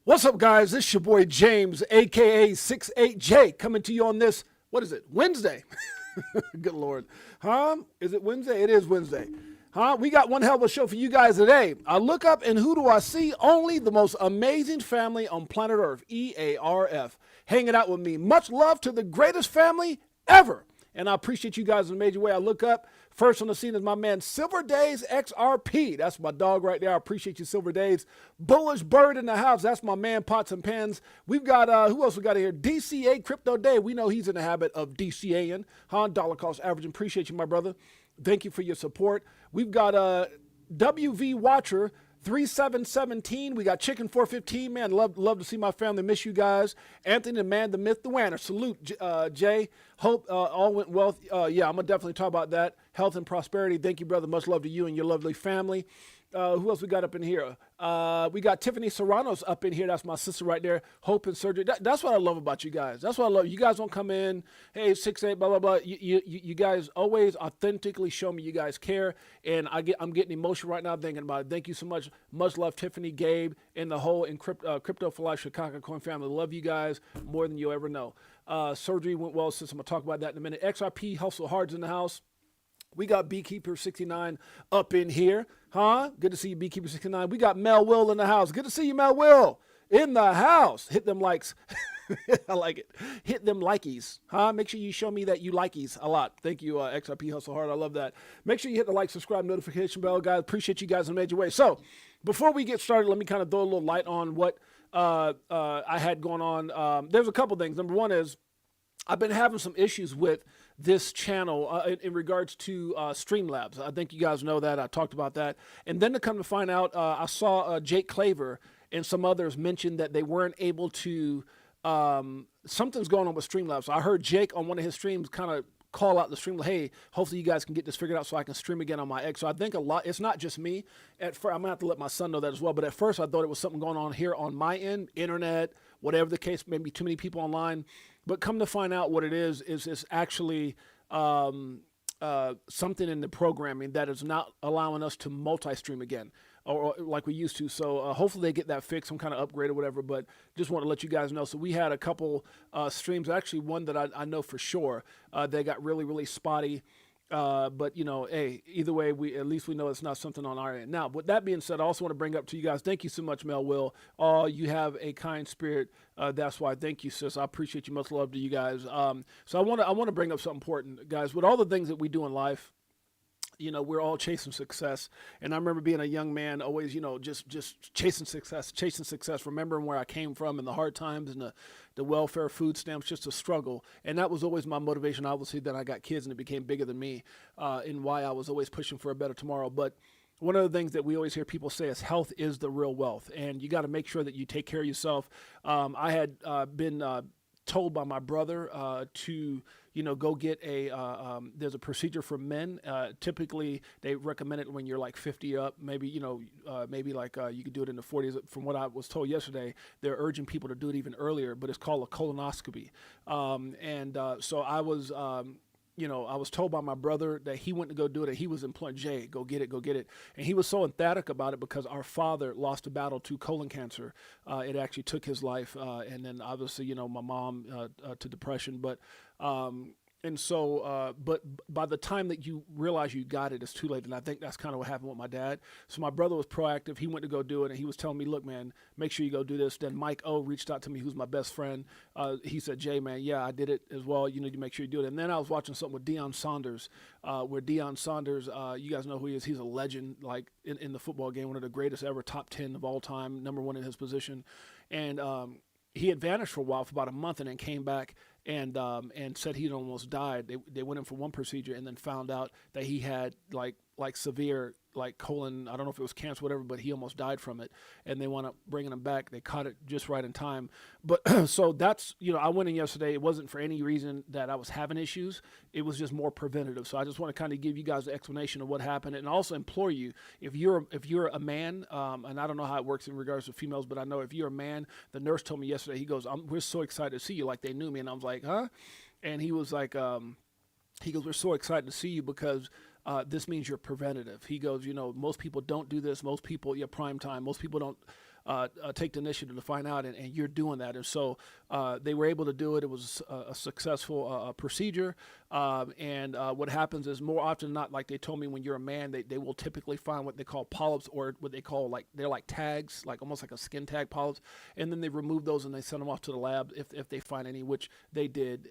What's up, guys? This is your boy James, aka 68J, coming to you on this, what is it, Wednesday? Good Lord. Is it Wednesday? It is Wednesday. We got one hell of a show for you guys today. I look up and who do I see? Only the most amazing family on planet Earth, EARF, hanging out with me. Much love to the greatest family ever. And I appreciate you guys in a major way. I look up. First on the scene is my man, Silver Days XRP. That's my dog right there. I appreciate you, Silver Days. Bullish Bird in the house. That's my man, Pots and Pans. We've got, who else we got here? DCA Crypto Day. We know he's in the habit of DCAing. Dollar cost averaging. Appreciate you, my brother. Thank you for your support. We've got WV Watcher 3717. We got Chicken 415. Man, love to see my family. Miss you guys. Anthony, the man, the myth, the wanner. Salute, Jay. Hope all went well. Yeah, I'm gonna definitely talk about that. Health and prosperity. Thank you, brother. Much love to you and your lovely family. Who else we got up in here? We got Tiffany Serrano's up in here. That's my sister right there. Hope and surgery. That's what I love about you guys. That's what I love. You guys don't come in, hey, 6'8", blah, blah, blah. You guys always authentically show me you guys care. And I'm getting emotional right now thinking about it. Thank you so much. Much love, Tiffany, Gabe, and the whole Crypto for Life Chicago Coin family. Love you guys more than you'll ever know. Surgery went well, since I'm going to talk about that in a minute. XRP Hustle Hard's in the house. We got Beekeeper69 up in here. Good to see you, Beekeeper69. We got Mel Will in the house. Good to see you, Mel Will, in the house. Hit them likes. I like it. Hit them likies. Make sure you show me that you likies a lot. Thank you, XRP Hustle Hard. I love that. Make sure you hit the like, subscribe, notification bell, guys. Appreciate you guys in a major way. So before we get started, let me kind of throw a little light on what I had going on. There's a couple things. Number one is I've been having some issues with this channel in regards to Streamlabs. I think you guys know that. I talked about that. And then to come to find out, I saw Jake Claver and some others mention that they weren't able to, something's going on with Streamlabs. So I heard Jake on one of his streams kind of call out the stream, hey, hopefully you guys can get this figured out so I can stream again on my X. So I think a lot, it's not just me. At first, I'm going to have to let my son know that as well. But at first I thought it was something going on here on my end, internet, whatever the case, maybe too many people online. But come to find out what it is it's actually something in the programming that is not allowing us to multi-stream again or like we used to. So hopefully they get that fixed, some kind of upgrade or whatever. But just want to let you guys know. So we had a couple streams, actually one that I know for sure they got really, really spotty. But you know, hey, either way, at least we know it's not something on our end. Now, with that being said, I also want to bring up to you guys, thank you so much, Mel Will. You have a kind spirit. That's why. Thank you, sis. I appreciate you. Much love to you guys. So I want to bring up something important, guys. With all the things that we do in life, you know, we're all chasing success. And I remember being a young man, always, you know, just chasing success, remembering where I came from and the hard times and the welfare, food stamps, just a struggle. And that was always my motivation. Obviously, then I got kids and it became bigger than me and why I was always pushing for a better tomorrow. But one of the things that we always hear people say is health is the real wealth. And you got to make sure that you take care of yourself. I had been told by my brother to, you know, go get there's a procedure for men. Typically, they recommend it when you're like 50 up, maybe, you know, maybe like you could do it in the 40s. From what I was told yesterday, they're urging people to do it even earlier, but it's called a colonoscopy. So I was, you know, I was told by my brother that he went to go do it, and he was imploring, Jay, go get it, go get it. And he was so emphatic about it because our father lost a battle to colon cancer. It actually took his life. And then obviously, you know, my mom to depression. But but by the time that you realize you got it, it's too late. And I think that's kind of what happened with my dad. So my brother was proactive. He went to go do it, and he was telling me, look, man, make sure you go do this. Then Mike O reached out to me, who's my best friend. He said, Jay, man, yeah, I did it as well. You need to make sure you do it. And then I was watching something with Deion Sanders, where Deion Sanders, you guys know who he is. He's a legend, like in the football game, one of the greatest ever, top 10 of all time, number one in his position. And he had vanished for a while, for about a month, and then came back and said he'd almost died. They went in for one procedure and then found out that he had like severe like colon, I don't know if it was cancer, whatever, but he almost died from it. And they wound up bringing him back. They caught it just right in time. But so that's, you know, I went in yesterday. It wasn't for any reason that I was having issues. It was just more preventative. So I just want to kind of give you guys an explanation of what happened, and also implore you, if you're a man, and I don't know how it works in regards to females, but I know if you're a man, the nurse told me yesterday, he goes, we're so excited to see you. Like they knew me. And I was like, huh? And he was like, he goes, we're so excited to see you because this means you're preventative. He goes, you know, most people don't do this. Most people, prime time, most people don't take the initiative to find out, and you're doing that. And so they were able to do it. It was a successful procedure. And what happens is more often than not, like they told me, when you're a man, they will typically find what they call polyps, or what they call they're like tags, like almost like a skin tag polyps. And then they remove those and they send them off to the lab if they find any, which they did.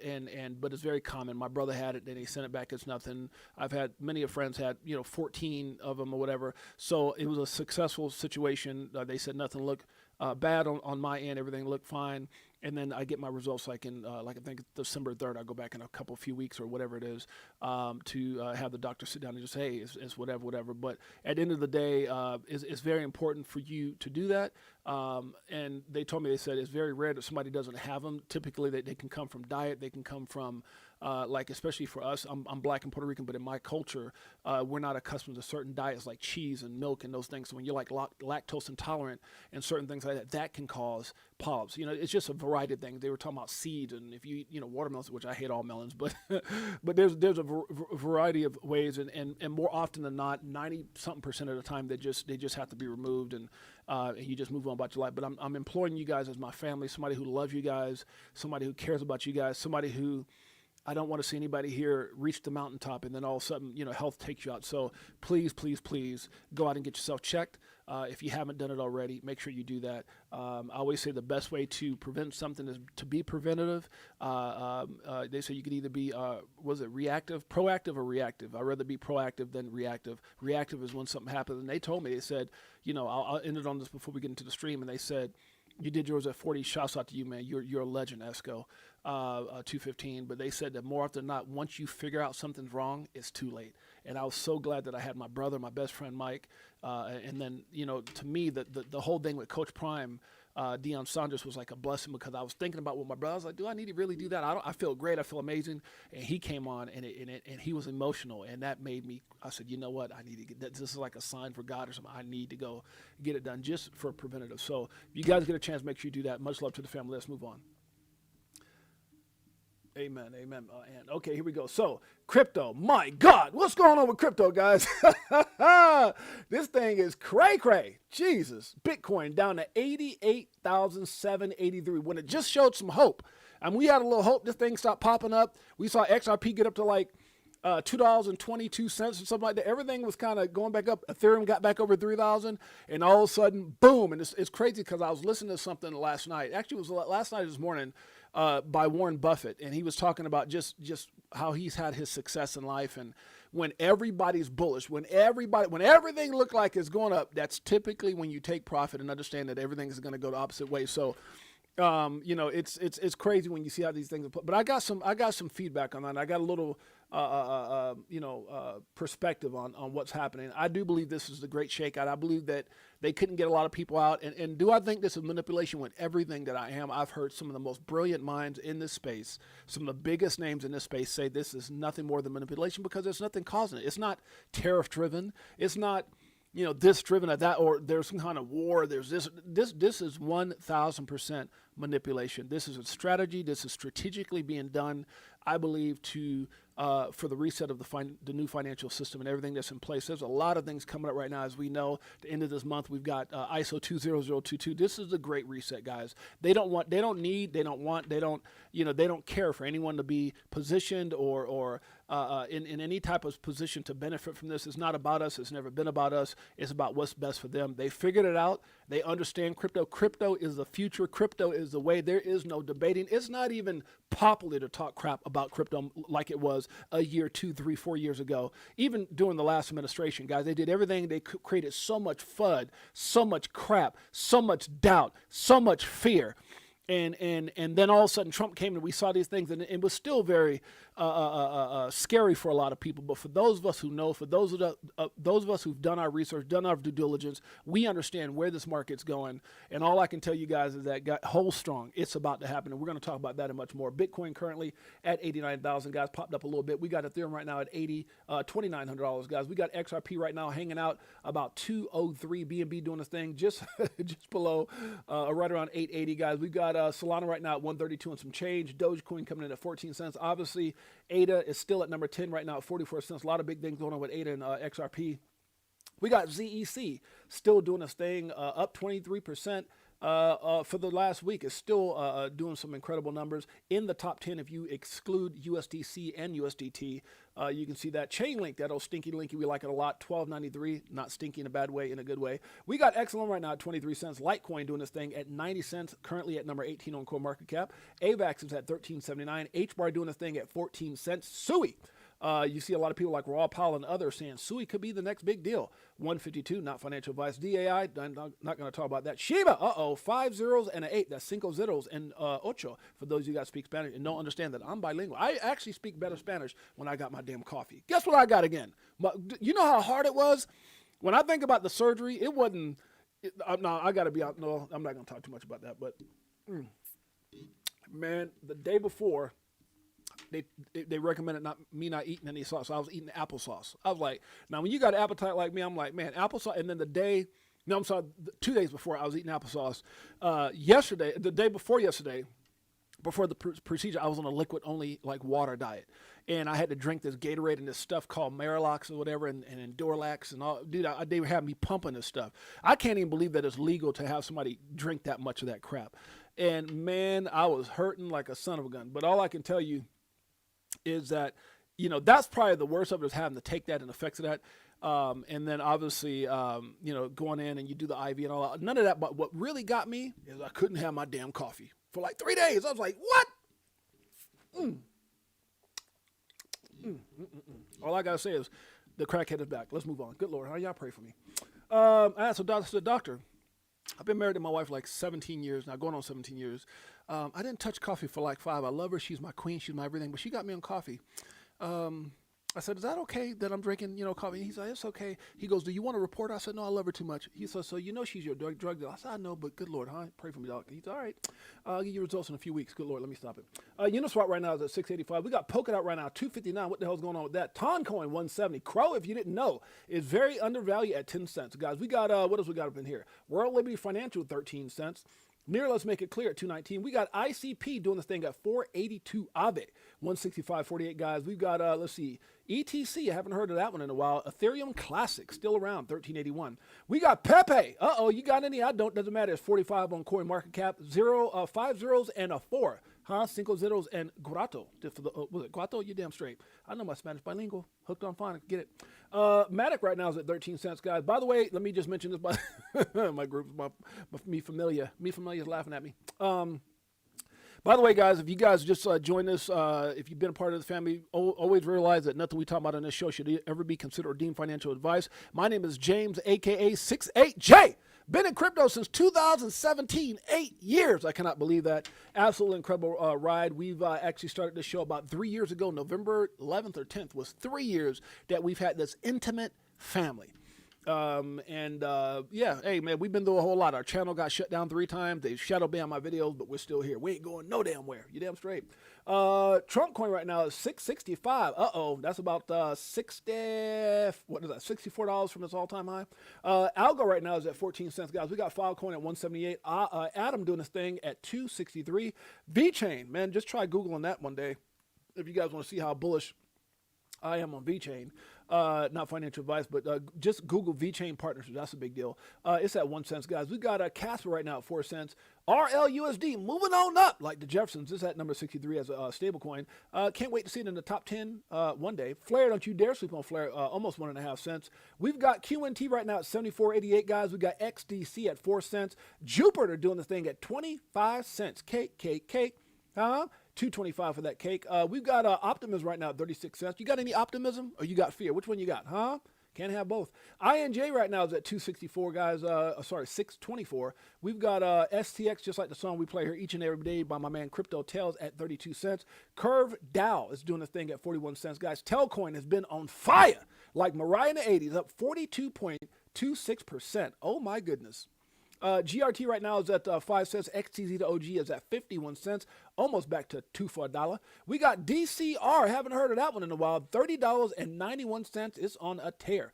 But it's very common. My brother had it, and he sent it back. It's nothing. I've had many of friends had 14 of them or whatever. So it was a successful situation. They said nothing looked bad on my end. Everything looked fine. And then I get my results like I think it's December 3rd. I go back in a few weeks or whatever it is to have the doctor sit down and just, hey, it's whatever. But at the end of the day, it's very important for you to do that. And they told me, they said it's very rare that somebody doesn't have them. Typically, they can come from diet. They can come from especially for us, I'm black and Puerto Rican, but in my culture, we're not accustomed to certain diets like cheese and milk and those things. So when you're like lactose intolerant and certain things like that, that can cause polyps. It's just a variety of things. They were talking about seeds, and if you watermelons, which I hate all melons, but but there's a variety of ways, and more often than not, 90-something% of the time, they just have to be removed, and you just move on about your life. But I'm imploring you guys as my family, somebody who loves you guys, somebody who cares about you guys, somebody who I don't want to see anybody here reach the mountaintop and then all of a sudden, health takes you out. So please, please, please go out and get yourself checked. If you haven't done it already, make sure you do that. I always say the best way to prevent something is to be preventative. They say you could either be, reactive, proactive, or reactive. I'd rather be proactive than reactive. Reactive is when something happens. And they told me, they said, I'll end it on this before we get into the stream. And they said, you did yours at 40. Shouts out to you, man. You're a legend, Esco. 215. But they said that more often than not, once you figure out something's wrong, it's too late. And I was so glad that I had my brother, my best friend Mike, and then to me the whole thing with Coach Prime, Deion Sanders, was like a blessing, because I was thinking about what my brother. I was like, do I need to really do that? I feel great. I feel amazing. And he came on, and he was emotional, and that made me. I said, you know what? I need to get that. This is like a sign for God or something. I need to go get it done just for preventative. So if you guys get a chance, make sure you do that. Much love to the family. Let's move on. Amen. And okay, here we go. So crypto, my God, what's going on with crypto, guys? This thing is cray. Jesus, Bitcoin down to 88,783 when it just showed some hope. And we had a little hope. This thing stopped popping up. We saw XRP get up to like $2.22 or something like that. Everything was kind of going back up. Ethereum got back over 3,000, and all of a sudden, boom. And it's crazy because I was listening to something last night. Actually, it was last night or this morning by Warren Buffett, and he was talking about just how he's had his success in life. And when everybody's bullish, when everything looked like it's going up, that's typically when you take profit and understand that everything is going to go the opposite way. So it's crazy when you see how these things are put. But I got some feedback on that. I got a little perspective on what's happening. I do believe this is the great shakeout. I believe that they couldn't get a lot of people out. And do I think this is manipulation? With everything that I am, I've heard some of the most brilliant minds in this space, some of the biggest names in this space, say this is nothing more than manipulation, because there's nothing causing it. It's not tariff driven. It's not this driven at that, or there's some kind of war. There's this is 1,000% manipulation. This is a strategy. This is strategically being done, I believe, for the reset of the new financial system and everything that's in place. There's a lot of things coming up right now. As we know, the end of this month, we've got ISO 20022. This is a great reset, guys. They don't care for anyone to be positioned or in any type of position to benefit from this. It's not about us. It's never been about us. It's about what's best for them. They figured it out. They understand crypto. Crypto is the future. Crypto is the way. There is no debating. It's not even popular to talk crap about crypto like it was a year, 2, 3, 4 years ago. Even during the last administration, guys, they did everything. They created so much FUD, so much crap, so much doubt, so much fear. And then all of a sudden Trump came and we saw these things, and it was still very scary for a lot of people. But for those of us who know, for those of us who've done our research, done our due diligence, we understand where this market's going. And all I can tell you guys is that hold strong. It's about to happen, and we're going to talk about that and much more. Bitcoin currently at 89,000, guys, popped up a little bit. We got Ethereum right now at $2,900, guys. We got XRP right now hanging out about 203. BNB doing this thing just below, right around 880, guys. We got Solana right now at 132 and some change. Dogecoin coming in at 14 cents. Obviously, ADA is still at number 10 right now at 44 cents. A lot of big things going on with ADA and XRP. We got ZEC still doing its thing, up 23%. For the last week, is still doing some incredible numbers in the top 10. If you exclude USDC and USDT, you can see that Chainlink, that old stinky linky, we like it a lot. $12.93, not stinky in a bad way, in a good way. We got XLM right now at 23 cents. Litecoin doing this thing at 90 cents, currently at number 18 on CoinMarketCap. AVAX is at 13.79. HBAR doing this thing at 14 cents. SUI. You see a lot of people like Raw Powell and others saying SUI could be the next big deal. 152, not financial advice. DAI, I'm not going to talk about that. Shiba, 5 zeros and an 8. That's cinco zeros and ocho for those of you guys speak Spanish and don't understand that. I'm bilingual. I actually speak better Spanish when I got my damn coffee. Guess what I got again? You know how hard it was? When I think about the surgery, it wasn't. No, I got to be out. No, I'm not going to talk too much about that. But, man, the day before, they recommended me not eating any sauce. So I was eating applesauce. I was like, now when you got an appetite like me, I'm like, man, applesauce. And then I'm sorry, 2 days before I was eating applesauce. Yesterday, the day before yesterday, before the procedure, I was on a liquid only like water diet. And I had to drink this Gatorade and this stuff called Marilox or whatever and Endorlax and all. Dude, they would have me pumping this stuff. I can't even believe that it's legal to have somebody drink that much of that crap. And man, I was hurting like a son of a gun. But all I can tell you is that, that's probably the worst of it, is having to take that and effects of that. And then obviously, going in and you do the IV and all that. None of that. But what really got me is I couldn't have my damn coffee for like 3 days. I was like, what? All I got to say is the crackhead is back. Let's move on. Good Lord. How y'all pray for me? I asked the doctor. I've been married to my wife like 17 years now, going on 17 years. I didn't touch coffee for like 5. I love her. She's my queen. She's my everything. But she got me on coffee. I said, is that okay that I'm drinking, coffee? He's like, it's okay. He goes, do you want to report? I said, no, I love her too much. He said, so she's your drug dealer? I said, I know, but good Lord, huh? Pray for me, doctor. He's all right. I'll give you results in a few weeks. Good Lord, let me stop it. Uniswap right now is at 685. We got Polkadot right now, 259. What the hell's going on with that? Toncoin, 170. Crow, if you didn't know, is very undervalued at 10 cents. Guys, we got, what else we got up in here? World Liberty Financial, 13 cents. Near, let's make it clear, at 219. We got ICP doing this thing at 482 Aave, 165.48, guys. We've got, let's see, ETC. I haven't heard of that one in a while. Ethereum Classic, still around, 1381. We got Pepe. You got any? I don't. Doesn't matter. It's 45 on CoinMarketCap. 5 zeros and a 4. Cinco zeros and Guato. Was it Guato? You damn straight. I know my Spanish bilingual. Hooked on fine. Get it. Matic right now is at 13 cents, guys. By the way, let me just mention this. By my group, me familiar is laughing at me. By the way, guys, if you guys just joined us, if you've been a part of the family, always realize that nothing we talk about on this show should ever be considered or deemed financial advice. My name is James, a.k.a. 68J. Been in crypto since 2017, 8 years. I cannot believe that. Absolutely incredible ride. We've actually started this show about 3 years ago. November 11th or 10th was 3 years that we've had this intimate family. Yeah, hey man, we've been through a whole lot. Our channel got shut down 3 times. They shadow banned my videos, but we're still here. We ain't going no damn where. You damn straight. Trump coin right now is 665. That's about $64 from its all-time high. Algo right now is at 14 cents, guys. We got Filecoin at 178. Atom doing this thing at 263. VeChain, man, just try Googling that one day if you guys want to see how bullish I am on VeChain. Not financial advice, but just Google VeChain partnership. That's a big deal. It's at 1 cent, guys. We got Casper right now at 4 cents. RLUSD moving on up like the Jeffersons. This is at number 63 as a stable coin. Can't wait to see it in the top 10 one day. Flare, don't you dare sleep on Flare. Almost 1.5 cents. We've got QNT right now at 74.88, guys. We got XDC at 4 cents. Jupiter doing the thing at 25 cents. Cake. 225 for that cake. We've got Optimism right now at 36 cents. You got any optimism or you got fear? Which one you got? Can't have both. INJ right now is at 264, guys. 624. We've got STX, just like the song we play here each and every day by my man Crypto Tales at 32 cents. Curve Dow is doing a thing at 41 cents, guys. Telcoin has been on fire like Mariah in the 80s, up 42.26%. Oh my goodness. GRT right now is at 5 cents. XTZ to OG is at 51 cents, almost back to 2 for $1. We got DCR, haven't heard of that one in a while, $30.91. It's on a tear.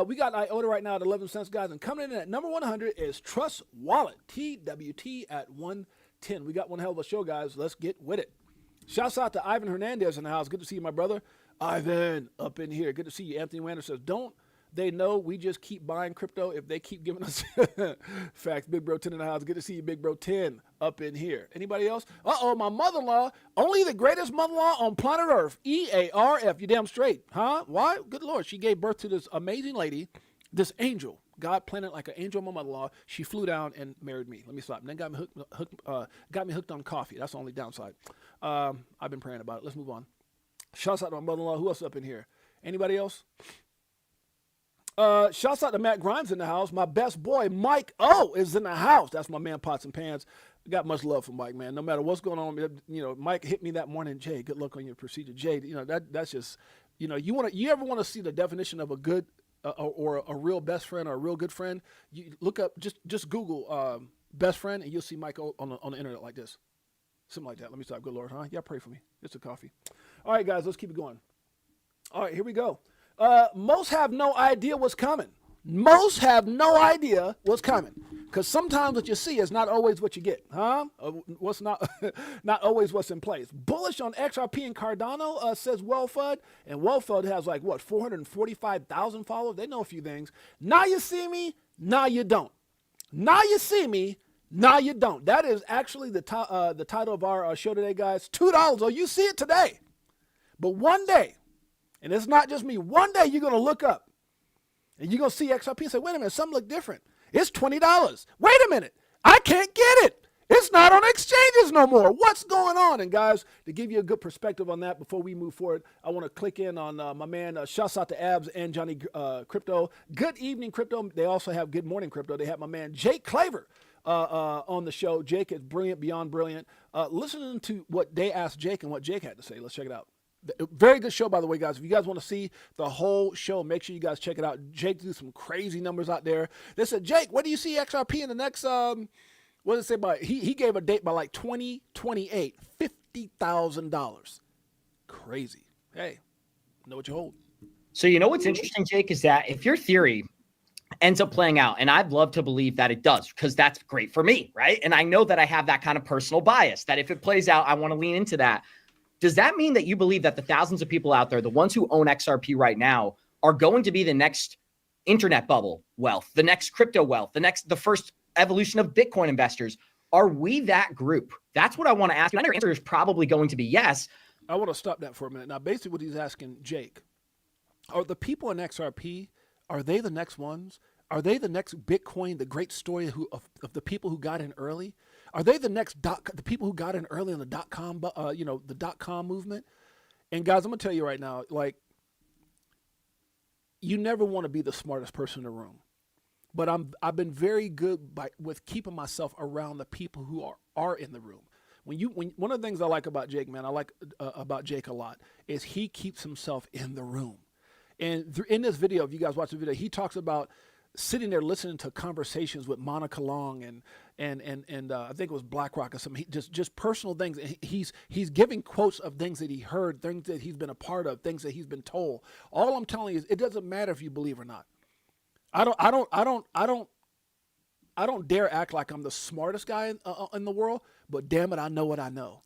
We got IOTA right now at 11 cents, guys, and coming in at number 100 is Trust Wallet, TWT at 110. We got one hell of a show, guys. Let's get with it. Shouts out to Ivan Hernandez in the house. Good to see you, my brother. Ivan, up in here. Good to see you. Anthony Wander says, Don't They know we just keep buying crypto if they keep giving us facts. Big Bro 10 in the house. Good to see you, Big Bro 10 up in here. Anybody else? My mother-in-law, only the greatest mother-in-law on planet Earth. EARF, you damn straight. Huh? Why? Good Lord. She gave birth to this amazing lady, this angel. God planted like an angel on my mother-in-law. She flew down and married me. Let me stop. And then got me hooked on coffee. That's the only downside. I've been praying about it. Let's move on. Shouts out to my mother-in-law. Who else up in here? Anybody else? Shouts out to Matt Grimes in the house. My best boy, Mike O, is in the house. That's my man, Pots and Pans. Got much love for Mike, man. No matter what's going on, Mike hit me that morning. Jay, good luck on your procedure. Jay, that's just, you ever want to see the definition of a good or a real best friend or a real good friend? You look up, just Google best friend, and you'll see Mike O on the internet like this. Something like that. Let me stop. Good Lord, huh? Yeah, pray for me. It's a coffee. All right, guys, let's keep it going. All right, here we go. Most have no idea what's coming. Most have no idea what's coming. Because sometimes what you see is not always what you get, huh? What's not always what's in place. Bullish on XRP and Cardano, says WellFud. And WellFud has 445,000 followers. They know a few things. Now you see me, now you don't. Now you see me, now you don't. That is actually the title of our show today, guys. $2. Oh, you see it today. But one day, and it's not just me, one day you're going to look up and you're going to see XRP and say, wait a minute, something look different. It's $20. Wait a minute. I can't get it. It's not on exchanges no more. What's going on? And guys, to give you a good perspective on that before we move forward, I want to click in on my man, shouts out to Abs and Johnny Crypto. Good evening, Crypto. They also have Good Morning Crypto. They have my man, Jake Claver, on the show. Jake is brilliant, beyond brilliant. Listening to what they asked Jake and what Jake had to say. Let's check it out. Very good show, by the way, guys. If you guys want to see the whole show, make sure you guys check it out. Jake do some crazy numbers out there. They said, Jake, what do you see XRP in the next, what does it say about, he gave a date by 2028, $50,000. Crazy. Hey, know what you hold. So you know what's interesting, Jake, is that if your theory ends up playing out, and I'd love to believe that it does, because that's great for me, right? And I know that I have that kind of personal bias, that if it plays out, I want to lean into that. Does that mean that you believe that the thousands of people out there, the ones who own XRP right now, are going to be the next internet bubble wealth, the next crypto wealth, the first evolution of Bitcoin investors? Are we that group? That's what I want to ask you. I know your answer is probably going to be yes. I want to stop that for a minute. Now, basically what he's asking Jake, are the people in XRP, are they the next ones? Are they the next Bitcoin, the great story of the people who got in early? Are they the next the people who got in early in the .com, the .com movement? And guys, I'm gonna tell you right now, you never want to be the smartest person in the room, but I've been very good with keeping myself around the people who are in the room. When one of the things I like about Jake, man, I like about Jake a lot, is he keeps himself in the room. And in this video, if you guys watch the video, he talks about sitting there listening to conversations with Monica Long and I think it was BlackRock or something. Just personal things. He's giving quotes of things that he heard, things that he's been a part of, things that he's been told. All I'm telling you is, it doesn't matter if you believe or not. I don't dare act like I'm the smartest guy in the world, but damn it, I know what I know,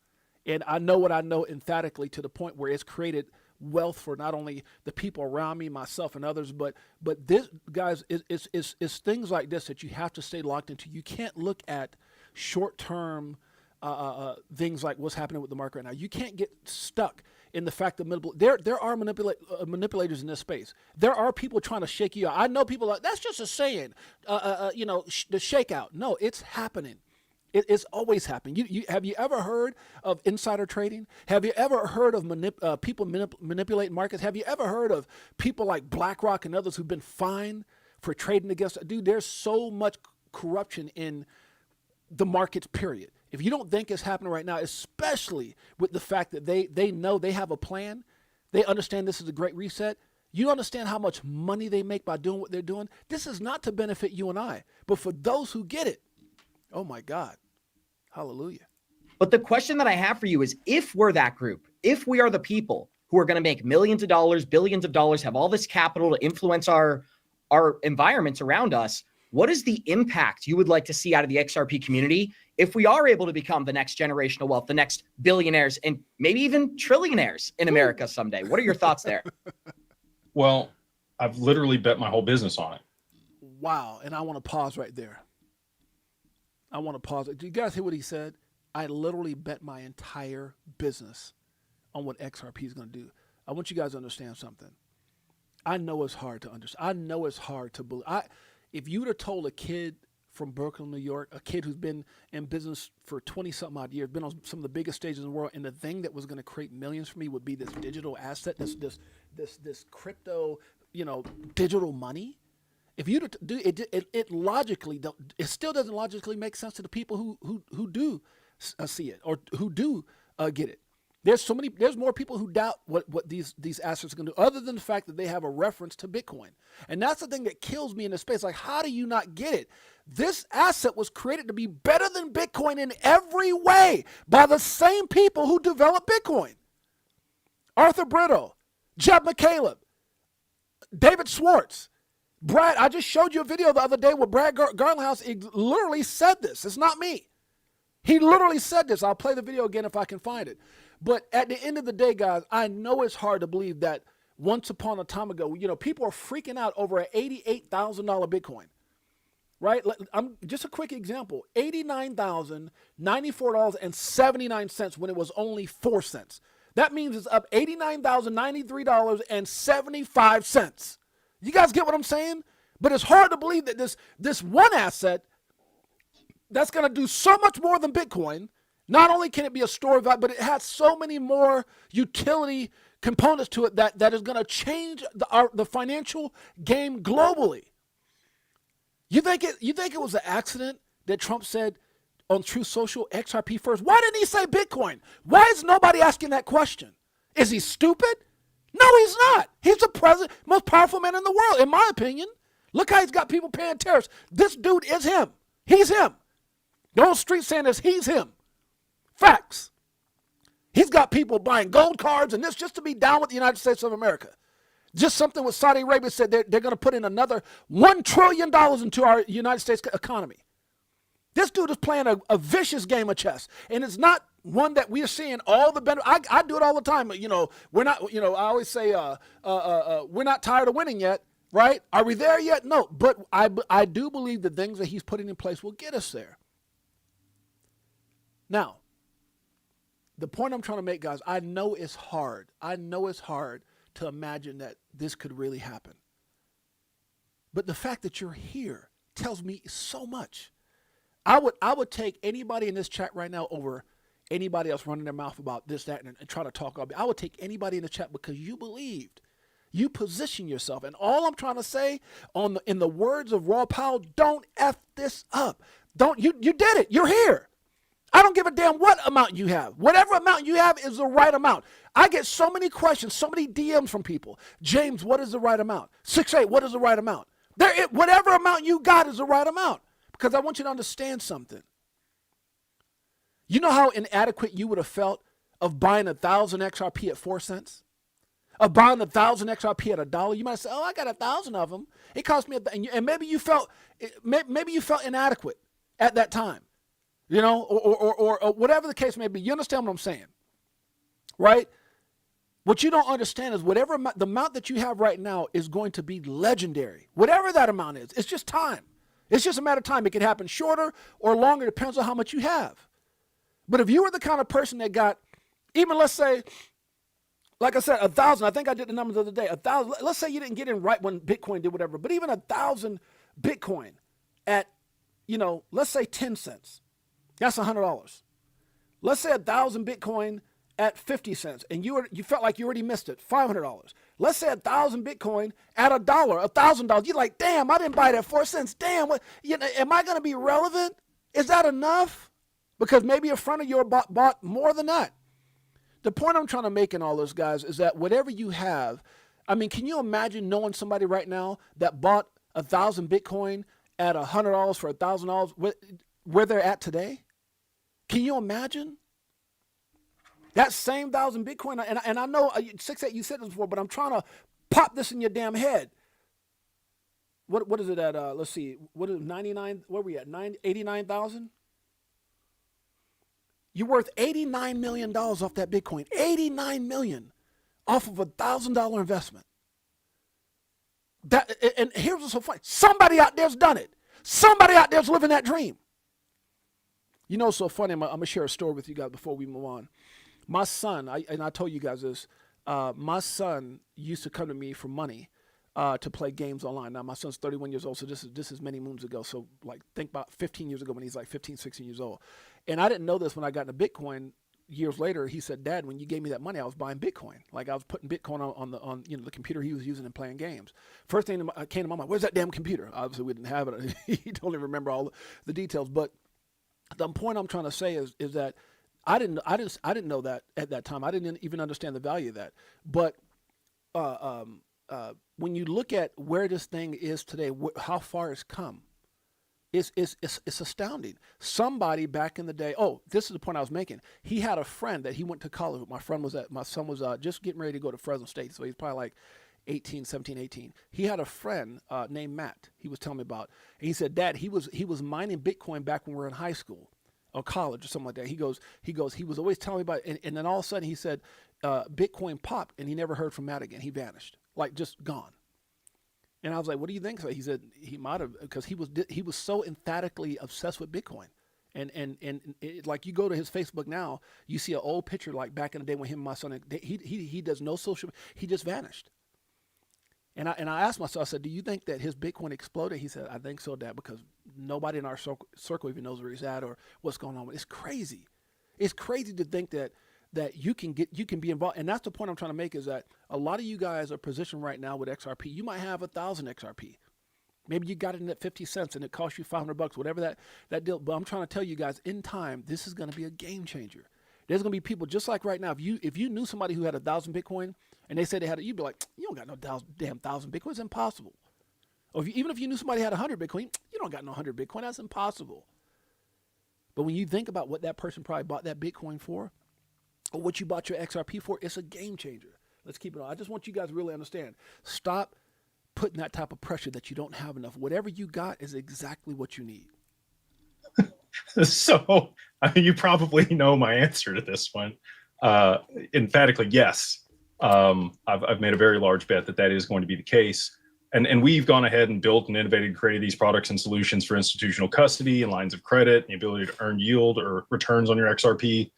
and I know what I know emphatically to the point where it's created wealth for not only the people around me, myself, and others, but this, guys, is things like this that you have to stay locked into. You can't look at short-term things like what's happening with the market right now. You can't get stuck in the fact that there are manipulators in this space. There are people trying to shake you out. I know people like, that's just a saying, the shakeout. No, it's happening. It's always happening. Have you ever heard of insider trading? Have you ever heard of people manipulating markets? Have you ever heard of people like BlackRock and others who've been fined for trading against? Dude, there's so much corruption in the markets, period. If you don't think it's happening right now, especially with the fact that they know they have a plan, they understand this is a great reset. You understand how much money they make by doing what they're doing? This is not to benefit you and I, but for those who get it, oh my God. Hallelujah. But the question that I have for you is, if we're that group, if we are the people who are going to make millions of dollars, billions of dollars, have all this capital to influence our environments around us, what is the impact you would like to see out of the XRP community if we are able to become the next generational wealth, the next billionaires, and maybe even trillionaires in America someday? What are your thoughts there? Well, I've literally bet my whole business on it. Wow. And I want to pause right there. I want to pause. Do you guys hear what he said? I literally bet my entire business on what XRP is going to do. I want you guys to understand something. I know it's hard to understand. I know it's hard to believe. If you would have told a kid from Brooklyn, New York, a kid who's been in business for 20-something odd years, been on some of the biggest stages in the world, and the thing that was going to create millions for me would be this digital asset, this crypto, digital money. If you do it logically, it still doesn't logically make sense to the people who do see it or who do get it. There's more people who doubt what these assets are going to do, other than the fact that they have a reference to Bitcoin. And that's the thing that kills me in this space. Like, how do you not get it? This asset was created to be better than Bitcoin in every way by the same people who developed Bitcoin. Arthur Britto, Jeb McCaleb, David Schwartz, Brad. I just showed you a video the other day where Brad Garlinghouse literally said this. It's not me. He literally said this. I'll play the video again if I can find it. But at the end of the day, guys, I know it's hard to believe that once upon a time ago, people are freaking out over an $88,000 Bitcoin, right? I'm just a quick example, $89,094.79 when it was only 4 cents. That means it's up $89,093.75. You guys get what I'm saying? But it's hard to believe that this one asset that's going to do so much more than Bitcoin. Not only can it be a store of value, but it has so many more utility components to it that is going to change the financial game globally. You think it was an accident that Trump said on Truth Social XRP first? Why didn't he say Bitcoin? Why is nobody asking that question? Is he stupid? No, he's not. He's the president, most powerful man in the world, in my opinion. Look how he's got people paying tariffs. This dude is him. He's him. The whole street saying this, he's him. Facts. He's got people buying gold cards and this just to be down with the United States of America. Just something with Saudi Arabia said they're going to put in another $1 trillion into our United States economy. This dude is playing a vicious game of chess, and it's not one that we are seeing all the benefit. I do it all the time. We're not. I always say we're not tired of winning yet, right? Are we there yet? No, but I do believe the things that he's putting in place will get us there. Now, the point I'm trying to make, guys, I know it's hard. I know it's hard to imagine that this could really happen. But the fact that you're here tells me so much. I would take anybody in this chat right now over anybody else running their mouth about this, that, and trying to talk. I would take anybody in the chat because you believed. You position yourself. And all I'm trying to say in the words of Raw Powell, don't F this up. You did it. You're here. I don't give a damn what amount you have. Whatever amount you have is the right amount. I get so many questions, so many DMs from people. James, what is the right amount? 6'8", what is the right amount? Whatever amount you got is the right amount. Because I want you to understand something. You know how inadequate you would have felt of buying 1,000 XRP at 4 cents? Of buying 1,000 XRP at $1? You might say, oh, I got 1,000 of them. It cost me and maybe you felt inadequate at that time. Or whatever the case may be. You understand what I'm saying, right? What you don't understand is the amount that you have right now is going to be legendary. Whatever that amount is, it's just time. It's just a matter of time. It can happen shorter or longer, depends on how much you have. But if you were the kind of person that got, even let's say, like I said, 1,000, I think I did the numbers the other day, 1,000, let's say you didn't get in right when Bitcoin did whatever, but even 1,000 Bitcoin at, let's say 10 cents. That's $100. Let's say 1,000 Bitcoin at 50 cents, and you felt like you already missed it, $500. Let's say 1,000 Bitcoin at $1, $1,000. You're like, damn, I didn't buy it at 4 cents. Damn, am I going to be relevant? Is that enough? Because maybe a friend of yours bought more than that. The point I'm trying to make in all this, guys, is that whatever you have, can you imagine knowing somebody right now that bought 1,000 Bitcoin at $100 for $1,000, where they're at today? Can you imagine? That same 1,000 Bitcoin, and I know 6'8", you said this before, but I'm trying to pop this in your damn head. What is it at? Let's see. What is it, 99? Where are we at? 89,000? You're worth $89 million off that Bitcoin. $89 million off of $1,000 investment. And here's what's so funny. Somebody out there's done it. Somebody out there's living that dream. You know, it's so funny. I'm going to share a story with you guys before we move on. My son, I told you guys this, my son used to come to me for money to play games online. Now, my son's 31 years old, so this is many moons ago. So, like, think about 15 years ago when he's like 15, 16 years old. And I didn't know this when I got into Bitcoin. Years later, he said, "Dad, when you gave me that money, I was buying Bitcoin. Like I was putting Bitcoin on the computer he was using and playing games." First thing that came to my mind, "Where's that damn computer?" Obviously, we didn't have it. He don't even remember all the details. But the point I'm trying to say is that I didn't know that at that time. I didn't even understand the value of that. But when you look at where this thing is today, how far it's come, it's astounding. Somebody back in the day, this is the point I was making. He had a friend that he went to college with. My son was just getting ready to go to Fresno State, so he's probably like 17, 18. He had a friend named Matt he was telling me about. And he said, "Dad, he was mining Bitcoin back when we were in high school or college or something like that." He was always telling me about it. And then all of a sudden he said, Bitcoin popped and he never heard from Matt again. He vanished, like just gone. And I was like, "What do you think?" So he said he might have, because he was so emphatically obsessed with Bitcoin. And like you go to his Facebook now, you see an old picture like back in the day when him and my son, he does no social, he just vanished. And I asked myself, I said, "Do you think that his Bitcoin exploded?" He said, "I think so, Dad, because nobody in our circle even knows where he's at or what's going on with it." It's crazy. It's crazy to think that you can be involved. And that's the point I'm trying to make, is that a lot of you guys are positioned right now with XRP. You might have 1,000 XRP. Maybe you got it in at 50 cents and it cost you $500, whatever that deal. But I'm trying to tell you guys, in time, this is going to be a game changer. There's going to be people just like right now. If you knew somebody who had 1,000 Bitcoin and they said they had it, you'd be like, "You don't got no damn 1,000 Bitcoin. It's impossible." Or even if you knew somebody had 100 Bitcoin, "You don't got no 100 Bitcoin. That's impossible." But when you think about what that person probably bought that Bitcoin for, or what you bought your XRP for, it's a game changer. Let's keep it on. I just want you guys to really understand. Stop putting that type of pressure that you don't have enough. Whatever you got is exactly what you need. So you probably know my answer to this one. Emphatically, yes. I've made a very large bet that is going to be the case. And we've gone ahead and built and innovated and created these products and solutions for institutional custody and lines of credit, and the ability to earn yield or returns on your XRP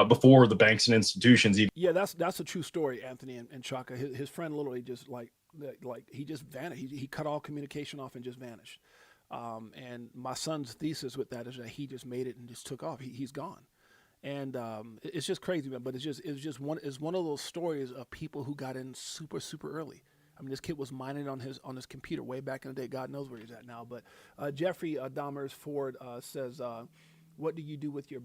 before the banks and institutions even. Yeah, that's a true story, Anthony and Chaka. His friend literally just like he just vanished. He cut all communication off and just vanished. And my son's thesis with that is that he just made it and just took off. He's gone. And it's just crazy, man. But it's one of those stories of people who got in super, super early. I mean, this kid was mining on his computer way back in the day. God knows where he's at now. But Jeffrey Dahmers Ford says, "What you do with your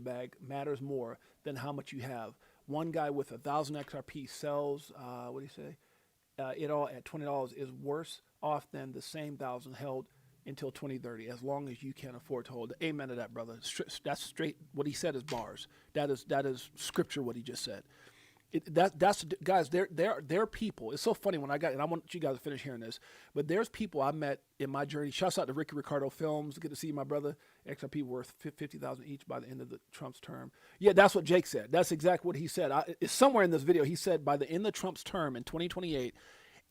bag matters more than how much you have. One guy with 1,000 XRP sells, what do you say? It all at $20 is worse off than the same 1,000 held until 2030, as long as you can afford to hold it." Amen to that, brother. That's straight. What he said is bars. That is scripture. What he just said. That's guys. They're people. It's so funny when and I want you guys to finish hearing this. But there's people I met in my journey. Shouts out to Ricky Ricardo Films. Good to see you, my brother. XRP worth 50,000 each by the end of the Trump's term. Yeah, that's what Jake said. That's exactly what he said. It's somewhere in this video. He said by the end of Trump's term in 2028,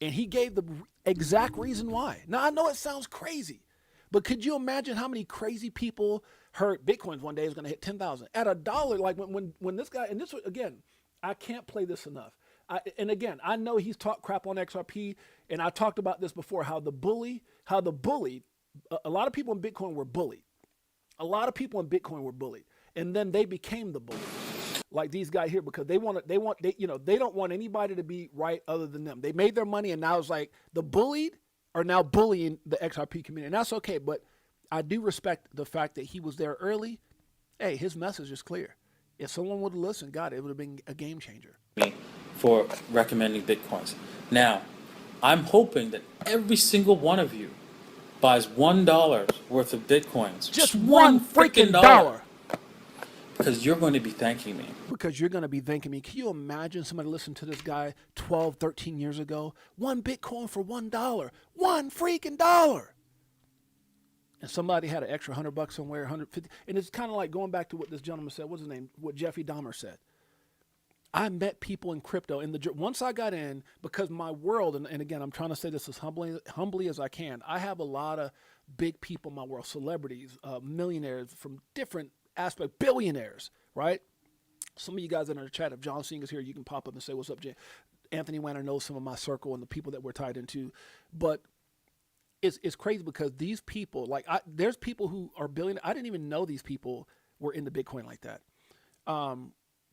and he gave the exact reason why. Now I know it sounds crazy, but could you imagine how many crazy people heard Bitcoin one day is going to hit 10,000 at $1? Like when this guy, and this again. I can't play this enough. And again, I know he's talked crap on XRP, and I talked about this before, how the bully, a lot of people in Bitcoin were bullied. And then they became the bullies, like these guys here, because they don't want anybody to be right other than them. They made their money, and now it's like the bullied are now bullying the XRP community. And that's okay, but I do respect the fact that he was there early. Hey, his message is clear. If someone would have listened, God, it would have been a game changer. For recommending Bitcoins. Now, I'm hoping that every single one of you buys $1 worth of Bitcoins. Just one freaking dollar. Because you're going to be thanking me. Because you're going to be thanking me. Can you imagine somebody listened to this guy 12, 13 years ago? One Bitcoin for $1. One freaking dollar. And somebody had an extra $100 somewhere, 150. And it's kind of like going back to what this gentleman said. What's his name? What Jeffrey Dahmer said. I met people in crypto, and once I got in, because my world, and again, I'm trying to say this as humbly as I can. I have a lot of big people in my world, celebrities, millionaires from different aspects, billionaires, right? Some of you guys that are in the chat, if John Singh is here, you can pop up and say, what's up, Jay? Anthony Wanner knows some of my circle and the people that we're tied into. But it's crazy because these people, like there's people who are billionaires. I didn't even know these people were into Bitcoin like that.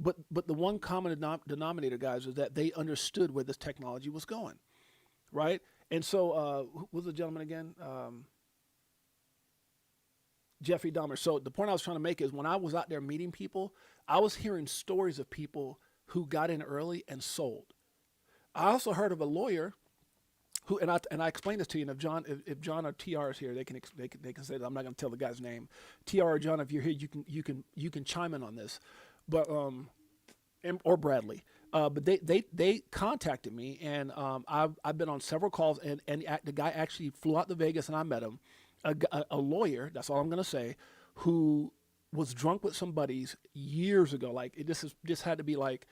But the one common denominator, guys, is that they understood where this technology was going, right? And so, who was the gentleman again? Jeffrey Dahmer. So the point I was trying to make is when I was out there meeting people, I was hearing stories of people who got in early and sold. I also heard of a lawyer who, and I explained this to you. And if John or TR is here, they can say that. I'm not going to tell the guy's name. TR or John, if you're here, you can chime in on this. But or Bradley, but they contacted me, and I've been on several calls, and the guy actually flew out to Vegas, and I met him, a lawyer. That's all I'm gonna say, who was drunk with some buddies years ago. Like this had to be like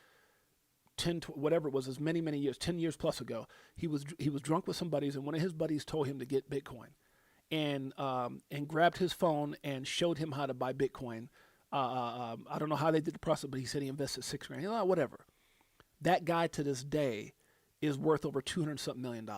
10, whatever it was, as many years, 10 years plus ago. He was drunk with some buddies, and one of his buddies told him to get Bitcoin, and grabbed his phone and showed him how to buy Bitcoin. I don't know how they did the process, but he said he invested $6 grand. Whatever. That guy to this day is worth over $200-something million.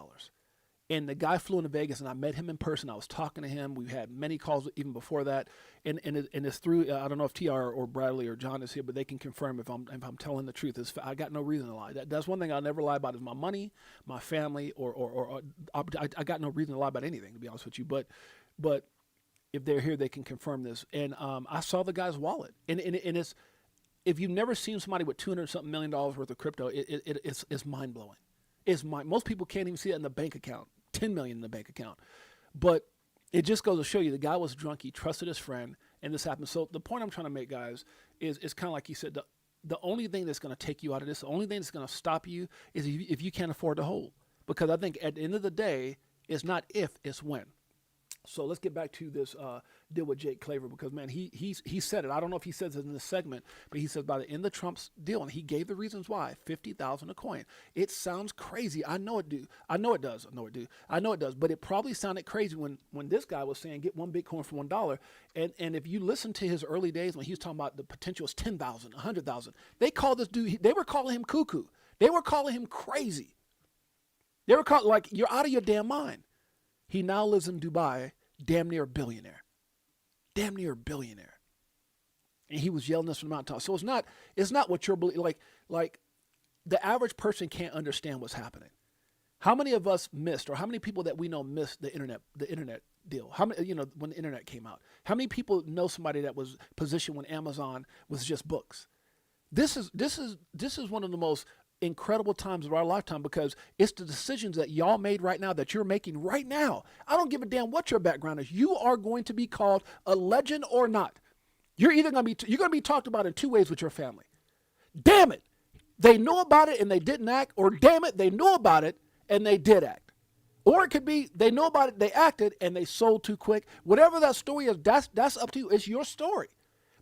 And the guy flew into Vegas, and I met him in person. I was talking to him. We've had many calls even before that. And it's through, I don't know if TR or Bradley or John is here, but they can confirm if I'm telling the truth. I got no reason to lie. That's one thing I'll never lie about is my money, my family, or I got no reason to lie about anything, to be honest with you. But if they're here, they can confirm this. And I saw the guy's wallet, and it's, if you've never seen somebody with $200-something million worth of crypto, it's mind blowing. Most people can't even see it in the bank account, 10 million in the bank account. But it just goes to show you the guy was drunk. He trusted his friend, and this happened. So the point I'm trying to make, guys, is kind of like you said. The only thing that's going to take you out of this, the only thing that's going to stop you, is if you can't afford to hold. Because I think at the end of the day, it's not if, it's when. So let's get back to this deal with Jake Claver, because, man, he said it. I don't know if he says it in this segment, but he says by the end of Trump's deal, and he gave the reasons why, $50,000 a coin. It sounds crazy. I know it does. But it probably sounded crazy when this guy was saying get one Bitcoin for $1. And if you listen to his early days when he was talking about the potential is 10,000, 100,000, they called this dude, they were calling him cuckoo. They were calling him crazy. They were calling, like, you're out of your damn mind. He now lives in Dubai, damn near a billionaire. And he was yelling this from the mountaintop. So it's not what you're believing. Like the average person can't understand what's happening. How many of us missed, or how many people that we know missed the internet deal? How many, when the internet came out? How many people know somebody that was positioned when Amazon was just books? This is one of the most incredible times of our lifetime, because it's the decisions that y'all made right now, that you're making right now. I don't give a damn what your background is. You are going to be called a legend or not. You're either going to be talked about in two ways with your family. Damn it, they know about it and they didn't act, or damn it, they know about it and they did act. Or it could be they know about it, they acted, and they sold too quick. Whatever that story is, that's up to you. It's your story.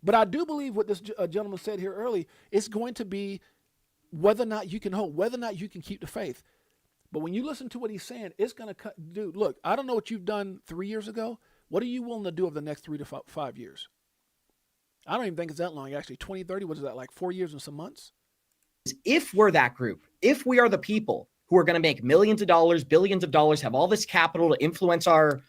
But I do believe what this gentleman said here early, it's going to be whether or not you can hold, whether or not you can keep the faith. But when you listen to what he's saying, it's going to cut. Dude, look, I don't know what you've done 3 years ago. What are you willing to do over the next 3 to 5 years? I don't even think it's that long, actually. 2030, what is that, like 4 years and some months? If we're that group, if we are the people who are going to make millions of dollars, billions of dollars, have all this capital to influence our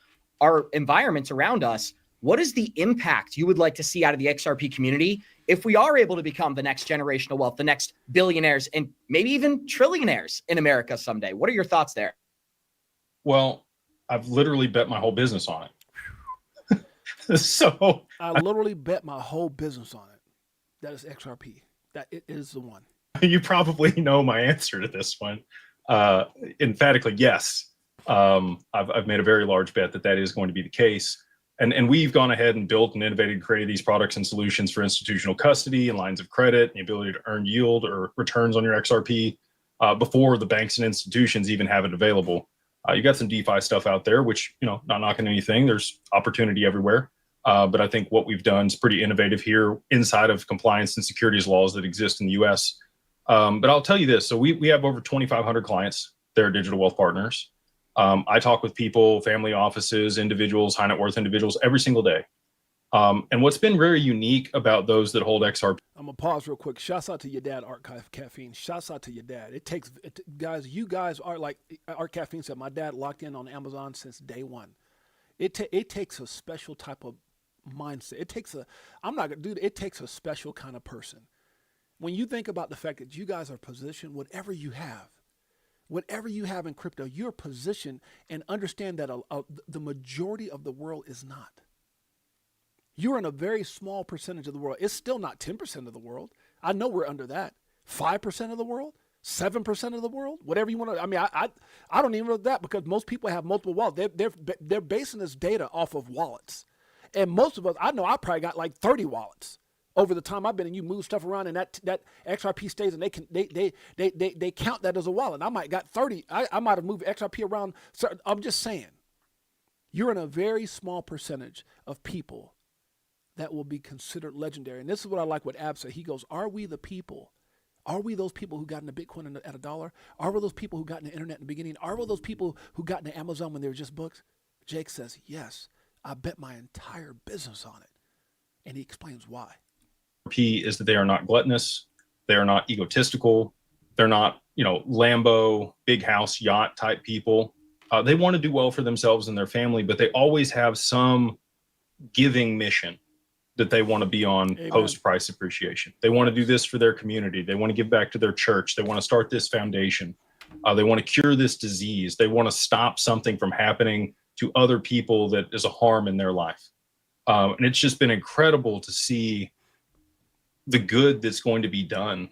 environments around us, what is the impact you would like to see out of the XRP community if we are able to become the next generational wealth, the next billionaires, and maybe even trillionaires in America someday? What are your thoughts there? Well, I've literally bet my whole business on it. So I literally bet my whole business on it. That is XRP. That it is the one. You probably know my answer to this one. Emphatically, yes. I've made a very large bet that is going to be the case. And we've gone ahead and built and innovated and created these products and solutions for institutional custody and lines of credit, and the ability to earn yield or returns on your XRP before the banks and institutions even have it available. You got some DeFi stuff out there, which, not knocking anything. There's opportunity everywhere. But I think what we've done is pretty innovative here inside of compliance and securities laws that exist in the U.S. But I'll tell you this. So we have over 2,500 clients. They're digital wealth partners. I talk with people, family offices, individuals, high net worth individuals every single day. And what's been very unique about those that hold XRP. I'm gonna pause real quick. Shouts out to your dad, Art Caffeine. Shouts out to your dad. Guys, you guys are like Art Caffeine said. My dad locked in on Amazon since day one. It takes a special type of mindset. It takes a special kind of person. When you think about the fact that you guys are positioned, whatever you have in crypto, you're positioned, and understand that the majority of the world is not. You're in a very small percentage of the world. It's still not 10% of the world. I know we're under that. 5% of the world, 7% of the world, whatever you want to. I mean, I don't even know that, because most people have multiple wallets. They're basing this data off of wallets, and most of us, I know, I probably got like 30 wallets over the time I've been. And you move stuff around, and that XRP stays, and they count that as a wallet. I might got 30. I might have moved XRP around. So I'm just saying, you're in a very small percentage of people that will be considered legendary. And this is what I like what Ab said. He goes, are we the people? Are we those people who got into Bitcoin at $1? Are we those people who got into internet in the beginning? Are we those people who got into Amazon when they were just books? Jake says, yes, I bet my entire business on it. And he explains why. P is that they are not gluttonous. They are not egotistical. They're not, Lambo, big house, yacht type people. They want to do well for themselves and their family, but they always have some giving mission that they want to be on. Amen. Post price appreciation. They want to do this for their community. They want to give back to their church. They want to start this foundation. They want to cure this disease. They want to stop something from happening to other people that is a harm in their life. And it's just been incredible to see the good that's going to be done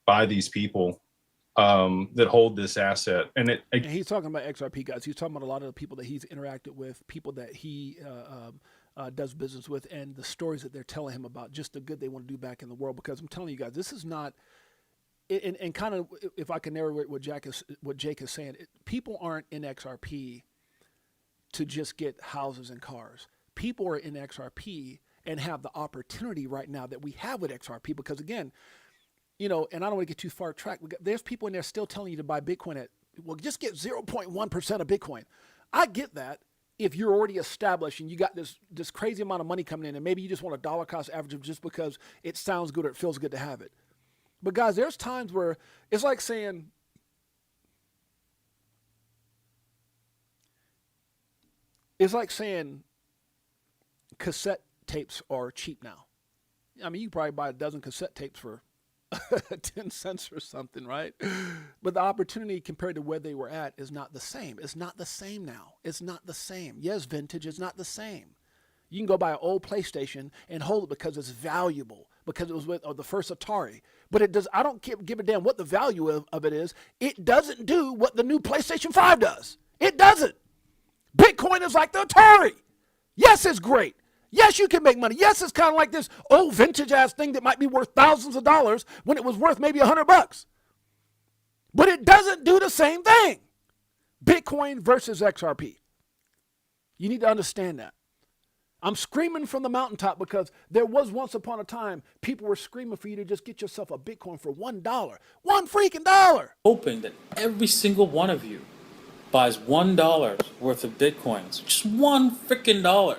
by these people that hold this asset. And he's talking about XRP, guys. He's talking about a lot of the people that he's interacted with, people that he does business with, and the stories that they're telling him about just the good they want to do back in the world. Because I'm telling you guys, this is not, and kind of, if I can narrate what Jake is saying, people aren't in XRP to just get houses and cars. People are in XRP and have the opportunity right now that we have with XRP, because again, and I don't want to get too far tracked. There's people in there still telling you to buy Bitcoin at, well, just get 0.1% of Bitcoin. I get that. If you're already established and you got this crazy amount of money coming in, and maybe you just want a dollar cost average just because it sounds good or it feels good to have it. But guys, there's times where it's like saying, cassette tapes are cheap now. I mean, you can probably buy a dozen cassette tapes for 10 cents or something, right? But the opportunity compared to where they were at is not the same. It's not the same now. It's not the same. Yes, vintage is not the same. You can go buy an old PlayStation and hold it because it's valuable, because it was with the first Atari. But it does. I don't give a damn what the value of it is. It doesn't do what the new PlayStation 5 does. It doesn't. Bitcoin is like the Atari. Yes, it's great. Yes, you can make money. Yes, it's kind of like this old vintage ass thing that might be worth thousands of dollars when it was worth maybe $100. But it doesn't do the same thing. Bitcoin versus XRP. You need to understand that. I'm screaming from the mountaintop because there was once upon a time people were screaming for you to just get yourself a Bitcoin for $1. One freaking dollar. Hoping that every single one of you buys $1 worth of Bitcoins. Just one freaking dollar.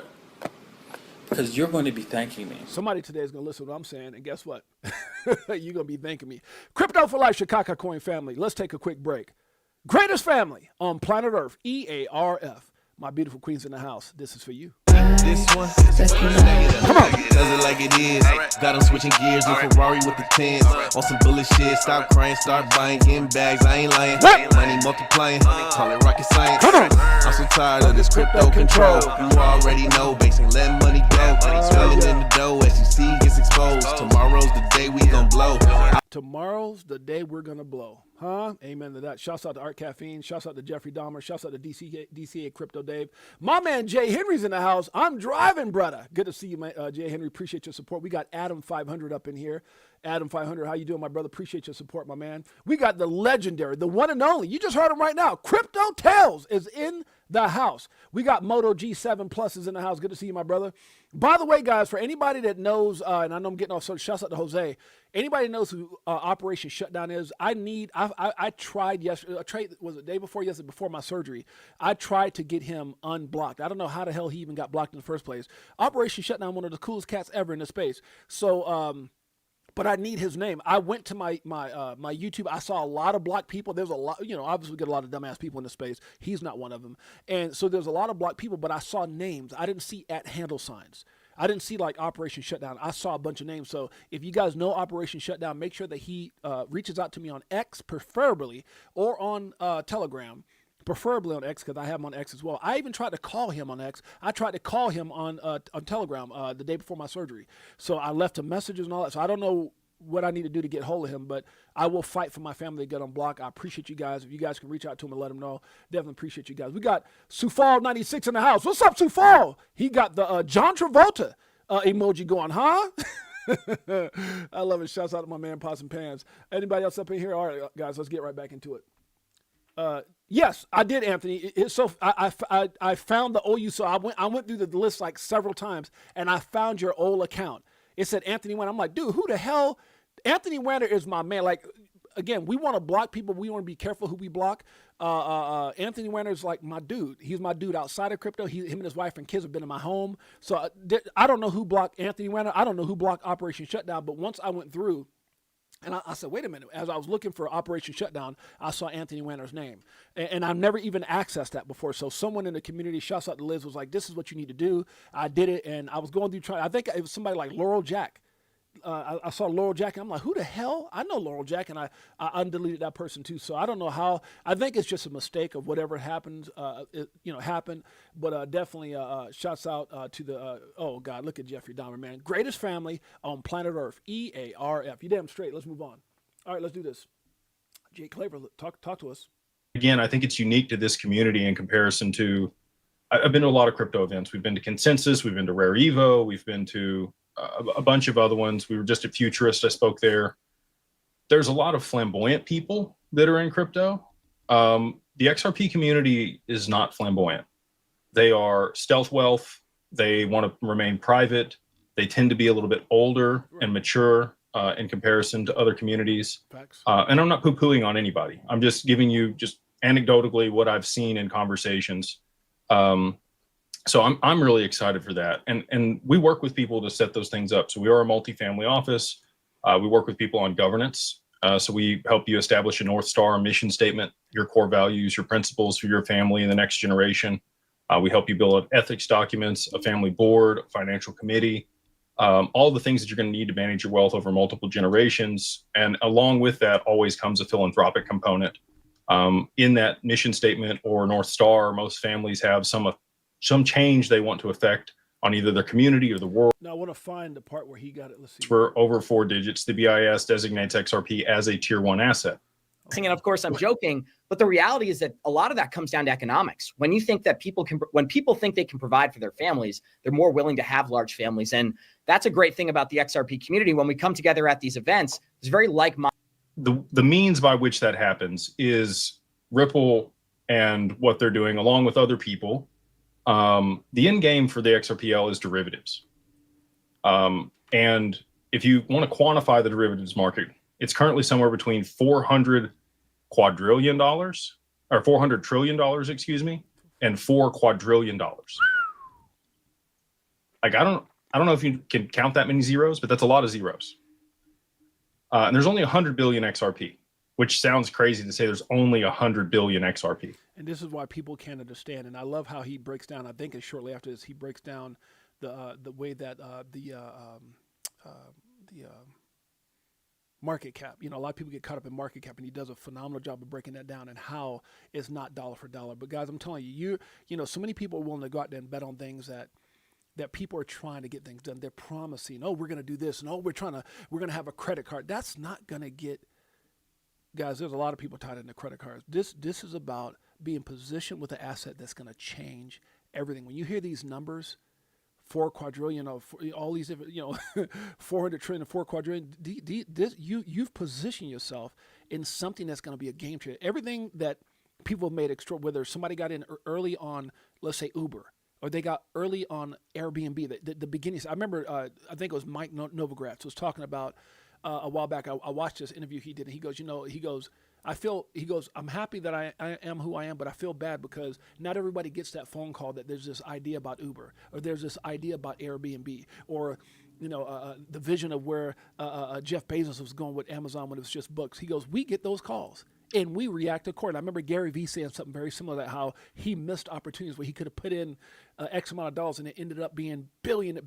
Because you're going to be thanking me. Somebody today is going to listen to what I'm saying, and guess what? You're going to be thanking me. Crypto for Life, Chicago Coin family. Let's take a quick break. Greatest family on planet Earth, EARF. My beautiful queens in the house. This is for you. This one, come on. Does it like it is. Got them switching gears, new Ferrari with the tens. On some bullet shit, stop crying, start buying, getting bags. I ain't lying. Money multiplying, call it rocket science. Come on. I'm so tired of this crypto control. You already know, basically let money go. Swelling in the dough as you see gets exposed. Tomorrow's the day we gon' blow. Tomorrow's the day we're going to blow. Huh? Amen to that. Shouts out to Art Caffeine. Shouts out to Jeffrey Dahmer. Shouts out to DCA Crypto Dave. My man Jay Henry's in the house. I'm driving, brother. Good to see you, Jay Henry. Appreciate your support. We got Adam 500 up in here. Adam 500, how you doing, my brother? Appreciate your support, my man. We got the legendary, the one and only. You just heard him right now. Crypto Tales is in the house. We got Moto G7 Plus is in the house. Good to see you, my brother. By the way, guys, for anybody that knows, and I know I'm getting off, so shouts out to Jose. Anybody knows who Operation Shutdown is? I tried yesterday. Was it the day before yesterday, before my surgery? I tried to get him unblocked. I don't know how the hell he even got blocked in the first place. Operation Shutdown, one of the coolest cats ever in the space. So, but I need his name. I went to my YouTube. I saw a lot of blocked people. There's a lot, obviously we get a lot of dumbass people in the space. He's not one of them. And so there's a lot of blocked people, but I saw names. I didn't see @ signs. I didn't see like Operation Shutdown. I saw a bunch of names. So if you guys know Operation Shutdown, make sure that he reaches out to me on X, preferably, or on Telegram. Preferably on X, because I have him on X as well. I even tried to call him on X. I tried to call him on Telegram the day before my surgery. So I left him messages and all that. So I don't know what I need to do to get hold of him, but I will fight for my family to get on block. I appreciate you guys. If you guys can reach out to him and let him know, definitely appreciate you guys. We got Sufal96 in the house. What's up, Sufal? He got the John Travolta emoji going, huh? I love it. Shouts out to my man, Pots and Pans. Anybody else up in here? All right, guys, let's get right back into it. Yes, I did, Anthony. So I found the OU. So I went through the list like several times, and I found your old account. It said Anthony Wanner. I'm like, dude, who the hell? Anthony Wanner is my man. Like, again, we want to block people. We want to be careful who we block. Anthony Wanner is like my dude. He's my dude outside of crypto. Him and his wife and kids have been in my home. So I don't know who blocked Anthony Wanner. I don't know who blocked Operation Shutdown. But once I went through, and I said, wait a minute. As I was looking for Operation Shutdown, I saw Anthony Wanner's name. And I've never even accessed that before. So someone in the community, shouts out to Liz, was like, this is what you need to do. I did it, and I was going through trying. I think it was somebody like Laurel Jack. I saw Laurel Jack, and I'm like, who the hell? I know Laurel Jack, and I undeleted that person too. So I don't know how. I think it's just a mistake of whatever happens, happened. But definitely shouts out to the, oh, God, look at Jeffrey Dahmer, man. Greatest family on planet Earth, EARF. You damn straight. Let's move on. All right, let's do this. Jake Claver, talk to us. Again, I think it's unique to this community in comparison to, I've been to a lot of crypto events. We've been to Consensus, we've been to Rare Evo, we've been to a bunch of other ones. We were just at Futurist. I spoke there. There's a lot of flamboyant people that are in crypto. The XRP community is not flamboyant. They are stealth wealth. They want to remain private. They tend to be a little bit older and mature in comparison to other communities. And I'm not poo-pooing on anybody. I'm just giving you just anecdotally what I've seen in conversations. So I'm really excited for that. And we work with people to set those things up. So we are a multifamily office. We work with people on governance. So we help you establish a North Star, a mission statement, your core values, your principles for your family and the next generation. We help you build ethics documents, a family board, a financial committee, all the things that you're going to need to manage your wealth over multiple generations. And along with that always comes a philanthropic component. In that mission statement or North Star, most families have some change they want to affect on either their community or the world. Now I want to find the part where he got it. Let's see. We're over 4 digits. The BIS designates XRP as a tier 1 asset. And of course, I'm joking, but the reality is that a lot of that comes down to economics. When you think that when people think they can provide for their families, they're more willing to have large families. And that's a great thing about the XRP community. When we come together at these events, it's very like-minded. The means by which that happens is Ripple and what they're doing along with other people. The end game for the XRPL is derivatives. And if you want to quantify the derivatives market, it's currently somewhere between $400 quadrillion or $400 trillion, and $4 quadrillion. Like, I don't know if you can count that many zeros, but that's a lot of zeros. And there's only 100 billion XRP, which sounds crazy to say there's only 100 billion XRP. And this is why people can't understand. And I love how he breaks down, I think it's shortly after this, he breaks down the way that the market cap, a lot of people get caught up in market cap, and he does a phenomenal job of breaking that down and how it's not dollar for dollar. But guys, I'm telling you, so many people are willing to go out there and bet on things that people are trying to get things done. They're promising, oh, we're going to do this. And oh, we're going to have a credit card. That's not going to get, guys, there's a lot of people tied into credit cards. This is about being positioned with an asset that's going to change everything. When you hear these numbers, 4 quadrillion, all these different, 400 trillion and 4 quadrillion. You've positioned yourself in something that's going to be a game changer. Everything that people have made extra, whether somebody got in early on, let's say Uber, or they got early on Airbnb, the beginnings. I remember, I think it was Mike Novogratz was talking about a while back. I watched this interview he did, and he goes, I'm happy that I am who I am, but I feel bad because not everybody gets that phone call that there's this idea about Uber, or there's this idea about Airbnb, or the vision of where Jeff Bezos was going with Amazon when it was just books. He goes, we get those calls and we react accordingly. I remember Gary Vee saying something very similar to that, how he missed opportunities where he could have put in X amount of dollars and it ended up being billions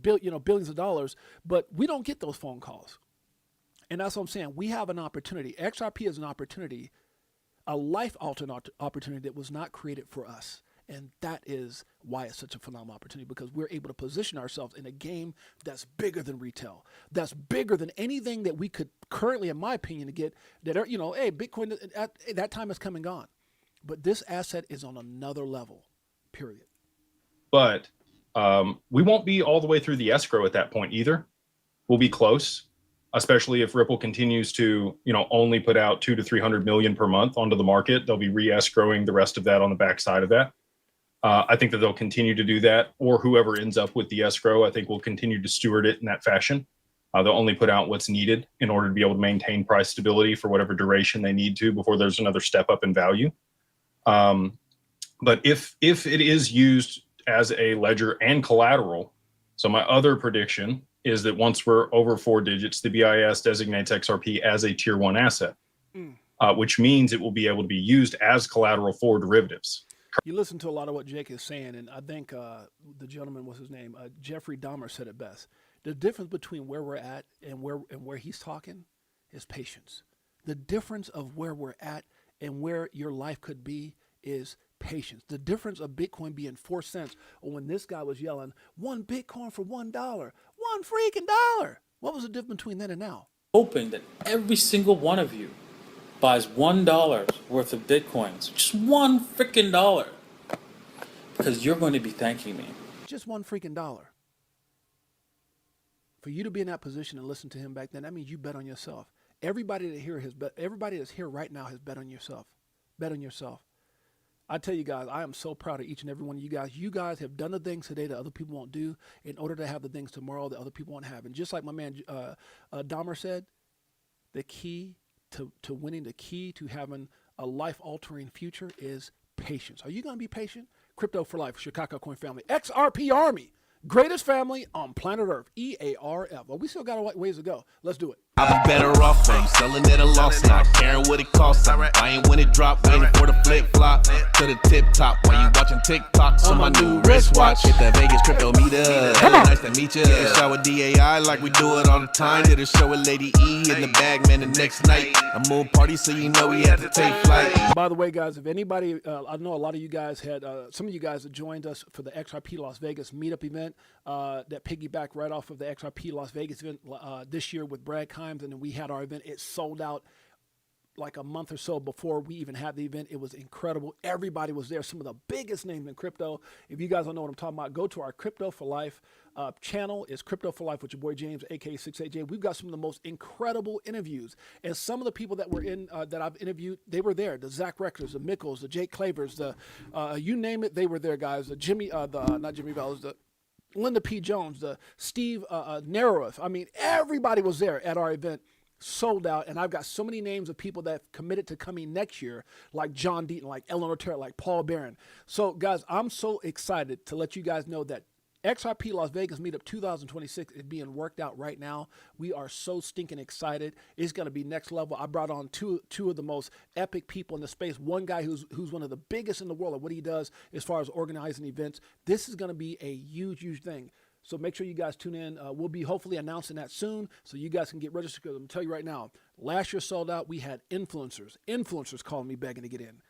of dollars, but we don't get those phone calls. And that's what I'm saying. We have an opportunity. XRP is an opportunity, a life-altering opportunity that was not created for us. And that is why it's such a phenomenal opportunity, because we're able to position ourselves in a game that's bigger than retail, that's bigger than anything that we could currently, in my opinion, to get that, hey, Bitcoin, that time has come and gone. But this asset is on another level, period. But we won't be all the way through the escrow at that point either. We'll be close. Especially if Ripple continues to, only put out 200 to 300 million per month onto the market, they'll be re-escrowing the rest of that on the backside of that. I think that they'll continue to do that, or whoever ends up with the escrow, I think will continue to steward it in that fashion. They'll only put out what's needed in order to be able to maintain price stability for whatever duration they need to before there's another step up in value. But if it is used as a ledger and collateral, so my other prediction is that once we're over 4 digits, the BIS designates XRP as a tier 1 asset, which means it will be able to be used as collateral for derivatives. You listen to a lot of what Jake is saying, and I think the gentleman, what's his name, Jeffrey Dahmer said it best. The difference between where we're at and where he's talking is patience. The difference of where we're at and where your life could be is patience. The difference of Bitcoin being 4 cents, or when this guy was yelling, 1 Bitcoin for $1, $1 freaking dollar. What was the difference between then and now? Hoping that every single one of you buys $1 worth of Bitcoins, just $1 freaking dollar, because you're going to be thanking me. Just $1 freaking dollar. For you to be in that position and listen to him back then, that means you bet on yourself. Everybody that's here right now has bet on yourself. Bet on yourself. I tell you guys, I am so proud of each and every one of you guys. You guys have done the things today that other people won't do in order to have the things tomorrow that other people won't have. And just like my man Dahmer said, the key to winning, the key to having a life-altering future is patience. Are you going to be patient? Crypto for Life, Chicago Coin Family, XRP Army, greatest family on planet Earth, EARF. Well, we still got a ways to go. Let's do it. I'll be better off when you selling at a loss, not caring what it costs. I'm buying when it drop, waiting for the flip flop to the tip top. While you watching TikToks on my new wristwatch. Hit that Vegas crypto meetup. Hella nice to meet ya. Shout with DAI like we do it all the time. Did a show with Lady E in the bag, man, the next night. A moon party, so you know we had to take flight. By the way, guys, if anybody, I know a lot of you guys had, some of you guys that joined us for the XRP Las Vegas meetup event that piggybacked right off of the XRP Las Vegas event this year with Brad Kimes, and then we had our event. It sold out like a month or so before we even had the event. It was incredible. Everybody was there. Some of the biggest names in crypto. If you guys don't know what I'm talking about, go to our Crypto for Life channel. It's Crypto for Life with your boy James, aka 68J. We've got some of the most incredible interviews, and some of the people that were in that I've interviewed, they were there. The Zach Rectors, the Mickles, the Jake Clavers, the you name it, they were there, guys. The Jimmy, not Jimmy Bells, the Linda P. Jones, the Steve Narrow. I mean, everybody was there at our event. Sold out, and I've got so many names of people that have committed to coming next year, like John Deaton, like Eleanor Terrell, like Paul Barron. So, guys, I'm so excited to let you guys know that XRP Las Vegas Meetup 2026 is being worked out right now. We are so stinking excited. It's going to be next level. I brought on two of the most epic people in the space. One guy who's one of the biggest in the world at what he does as far as organizing events. This is going to be a huge, huge thing. So make sure you guys tune in. We'll be hopefully announcing that soon so you guys can get registered. Because I'm going to tell you right now, last year sold out. We had influencers calling me begging to get in,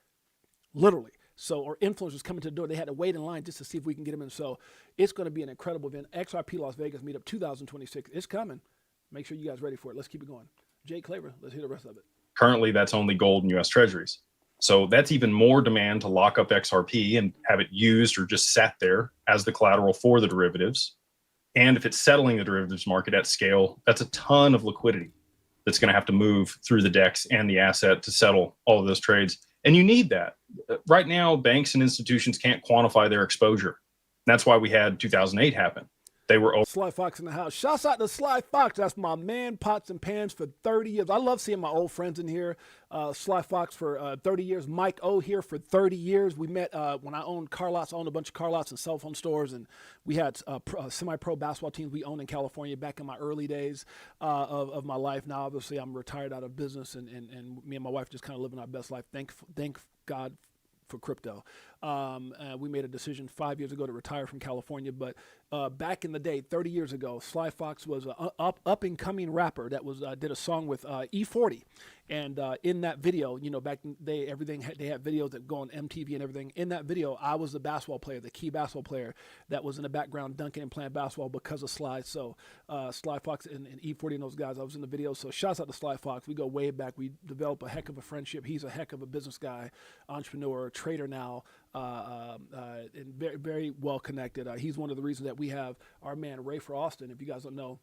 literally. So, or influencers coming to the door. They had to wait in line just to see if we can get them in. So it's going to be an incredible event. XRP Las Vegas Meetup 2026. It's coming. Make sure you guys are ready for it. Let's keep it going. Jake Claver, let's hear the rest of it. Currently, that's only gold and U.S. Treasuries. So that's even more demand to lock up XRP and have it used or just sat there as the collateral for the derivatives. And if it's settling the derivatives market at scale, that's a ton of liquidity that's going to have to move through the DEX and the asset to settle all of those trades. And you need that. Right now, banks and institutions can't quantify their exposure. That's why we had 2008 happen. They were Sly Fox in the house. Shouts out to Sly Fox. That's my man, Pots and Pans for 30 years. I love seeing my old friends in here. Sly Fox for 30 years. Mike O here for 30 years. We met when I owned car lots. I owned a bunch of car lots and cell phone stores, and we had semi-pro basketball teams we owned in California back in my early days of my life. Now, obviously, I'm retired out of business, and me and my wife just kind of living our best life. Thank God for crypto. We made a decision 5 years ago to retire from California, but back in the day, 30 years ago, Sly Fox was an up-and-coming rapper that was did a song with E40. And in that video, you know, back in the day, they had videos that go on MTV and everything. In that video, I was the basketball player, the key basketball player that was in the background dunking and playing basketball because of Sly. So Sly Fox and E40 and those guys, I was in the video. So shouts out to Sly Fox. We go way back. We developed a heck of a friendship. He's a heck of a business guy, entrepreneur, trader now. And very, very well connected. He's one of the reasons that we have our man Ray for Austin. If you guys don't know,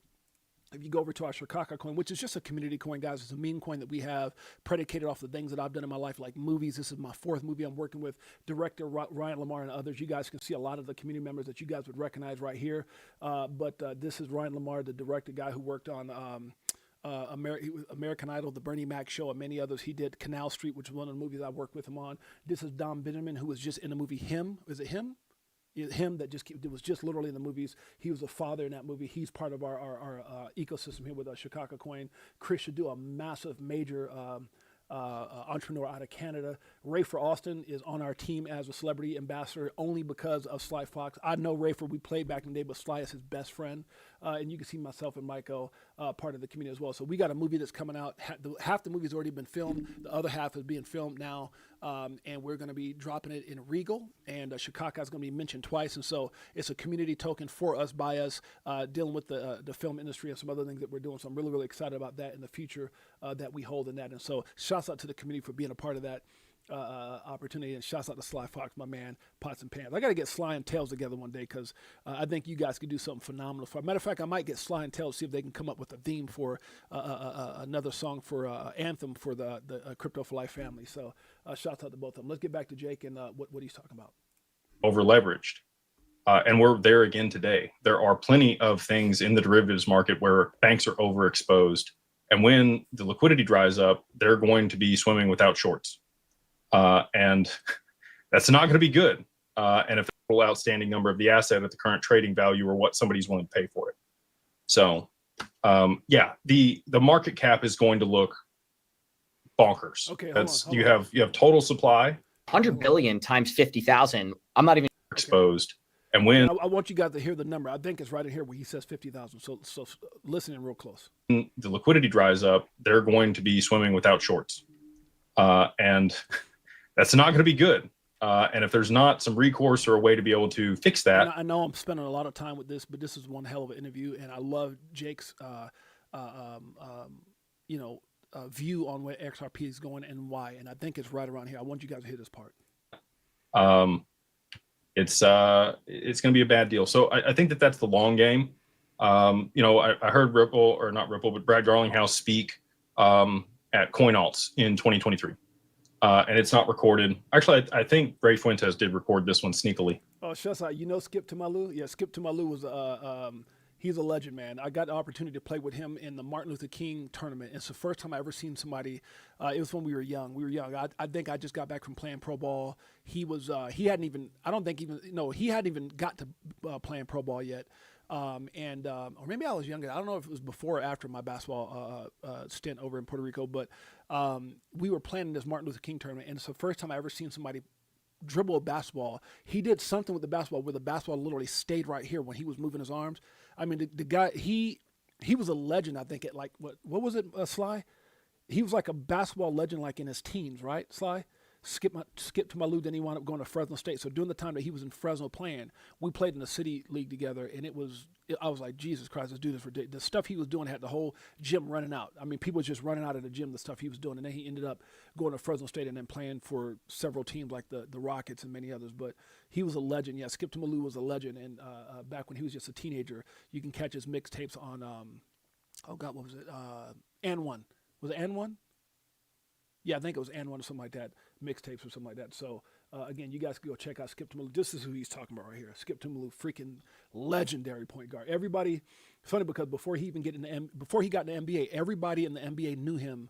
if you go over to our Chicago coin, which is just a community coin, guys, it's a meme coin that we have predicated off the things that I've done in my life, like movies. This is my 4th movie I'm working with director Ryan Lamar and others. You guys can see a lot of the community members that you guys would recognize right here. But this is Ryan Lamar, the director guy who worked on American Idol, the Bernie Mac show, and many others. He did Canal Street, which is one of the movies I worked with him on. This is Dom Benjamin, who was just in the movie Him. Is it Him? Him that was just literally in the movies. He was a father in that movie. He's part of our ecosystem here with Chicago Coin. Chris should do a massive, major entrepreneur out of Canada. Ray for Austin is on our team as a celebrity ambassador only because of Sly Fox. I know Ray we played back in the day, but Sly is his best friend. And you can see myself and Michael part of the community as well. So we got a movie that's coming out. Half the movie's already been filmed. The other half is being filmed now. And we're going to be dropping it in Regal. And Chicago is going to be mentioned twice. And so it's a community token for us, by us, dealing with the film industry and some other things that we're doing. So I'm really, really excited about that in the future that we hold in that. And so shouts out to the community for being a part of that opportunity, and shouts out to Sly Fox, my man, Pots and Pans. I got to get Sly and Tails together one day because I think you guys could do something phenomenal. Matter of fact, I might get Sly and Tails, see if they can come up with a theme for another song for anthem for the Crypto for Life family. So shouts out to both of them. Let's get back to Jake and what he's talking about. over leveraged. And we're there again today. There are plenty of things in the derivatives market where banks are overexposed. And when the liquidity dries up, they're going to be swimming without shorts. And that's not going to be good. And if the total outstanding number of the asset at the current trading value or what somebody's willing to pay for it. So yeah, the market cap is going to look bonkers. Okay, you have total supply. 100 billion times 50,000. I'm not even exposed. And when I want you guys to hear the number. I think it's right in here where he says 50,000. So listen in real close. the liquidity dries up, they're going to be swimming without shorts. And that's not going to be good. And if there's not some recourse or a way to be able to fix that. I know I'm spending a lot of time with this, but this is one hell of an interview. And I love Jake's, view on where XRP is going and why. And I think it's right around here. I want you guys to hear this part. It's going to be a bad deal. So I think that's the long game. I heard but Brad Garlinghouse speak at CoinAlts in 2023. And it's not recorded. Actually, I think Ray Fuentes did record this one sneakily. Oh, shucks. Skip Tumalu? Yeah, Skip Tumalu was he's a legend, man. I got the opportunity to play with him in the Martin Luther King tournament. It's the first time I ever seen somebody. It was when we were young. I think I just got back from playing pro ball. He hadn't even got to playing pro ball yet. Or maybe I was younger. I don't know if it was before or after my basketball stint over in Puerto Rico, but we were playing in this Martin Luther King tournament, and it's the first time I ever seen somebody dribble a basketball. He did something with the basketball where the basketball literally stayed right here when he was moving his arms. I mean, the guy, he was a legend, I think, at like, what was it, Sly? He was like a basketball legend like in his teens, right, Sly? skipped to Malou, then he wound up going to Fresno State. So during the time that he was in Fresno playing, we played in the city league together, and I was like, Jesus Christ, this dude is ridiculous. The stuff he was doing had the whole gym running out. I mean, people were just running out of the gym, the stuff he was doing. And then he ended up going to Fresno State and then playing for several teams like the Rockets and many others. But he was a legend. Yeah, Skip to Malou was a legend. And back when he was just a teenager, you can catch his mixtapes on, oh God, what was it? N1. Was it N1? Yeah, I think it was N1 or something like that, mixtapes or something like that. So, again, you guys can go check out Skip to Malou. This is who he's talking about right here. Skip to Malou, freaking legendary point guard. Everybody, it's funny because before he got in the NBA, everybody in the NBA knew him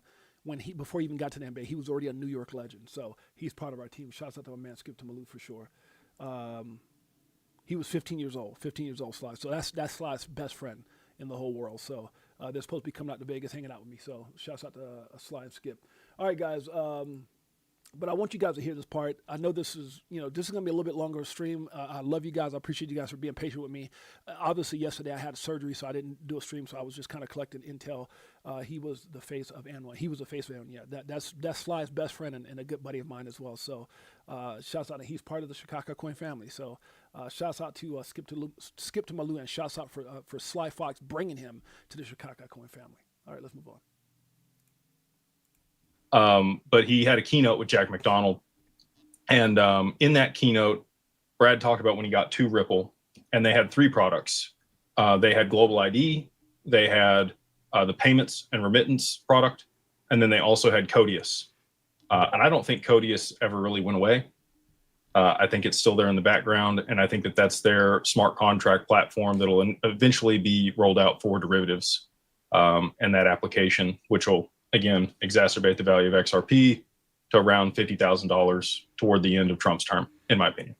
before he even got to the NBA. He was already a New York legend. So he's part of our team. Shouts out to my man Skip to Malou for sure. He was 15 years old, Sly. So that's Sly's best friend in the whole world. So they're supposed to be coming out to Vegas, hanging out with me. So shouts out to Sly and Skip. All right, guys. But I want you guys to hear this part. I know this is going to be a little bit longer stream. I love you guys. I appreciate you guys for being patient with me. Obviously, yesterday I had surgery, so I didn't do a stream. So I was just kind of collecting intel. He was the face of N1. He was the face of N1. Yeah, that's Sly's best friend and a good buddy of mine as well. So shouts out. He's part of the Chicago Coin family. So shouts out to Skip to Malou, and shouts out for Sly Fox bringing him to the Chicago Coin family. All right, let's move on. But he had a keynote with Jack McDonald. And in that keynote, Brad talked about when he got to Ripple, and they had 3 products. They had Global ID, they had the payments and remittance product, and then they also had Codius. And I don't think Codius ever really went away. I think it's still there in the background, and I think that that's their smart contract platform that'll eventually be rolled out for derivatives and that application, which will again exacerbate the value of XRP to around $50,000 toward the end of Trump's term, in my opinion.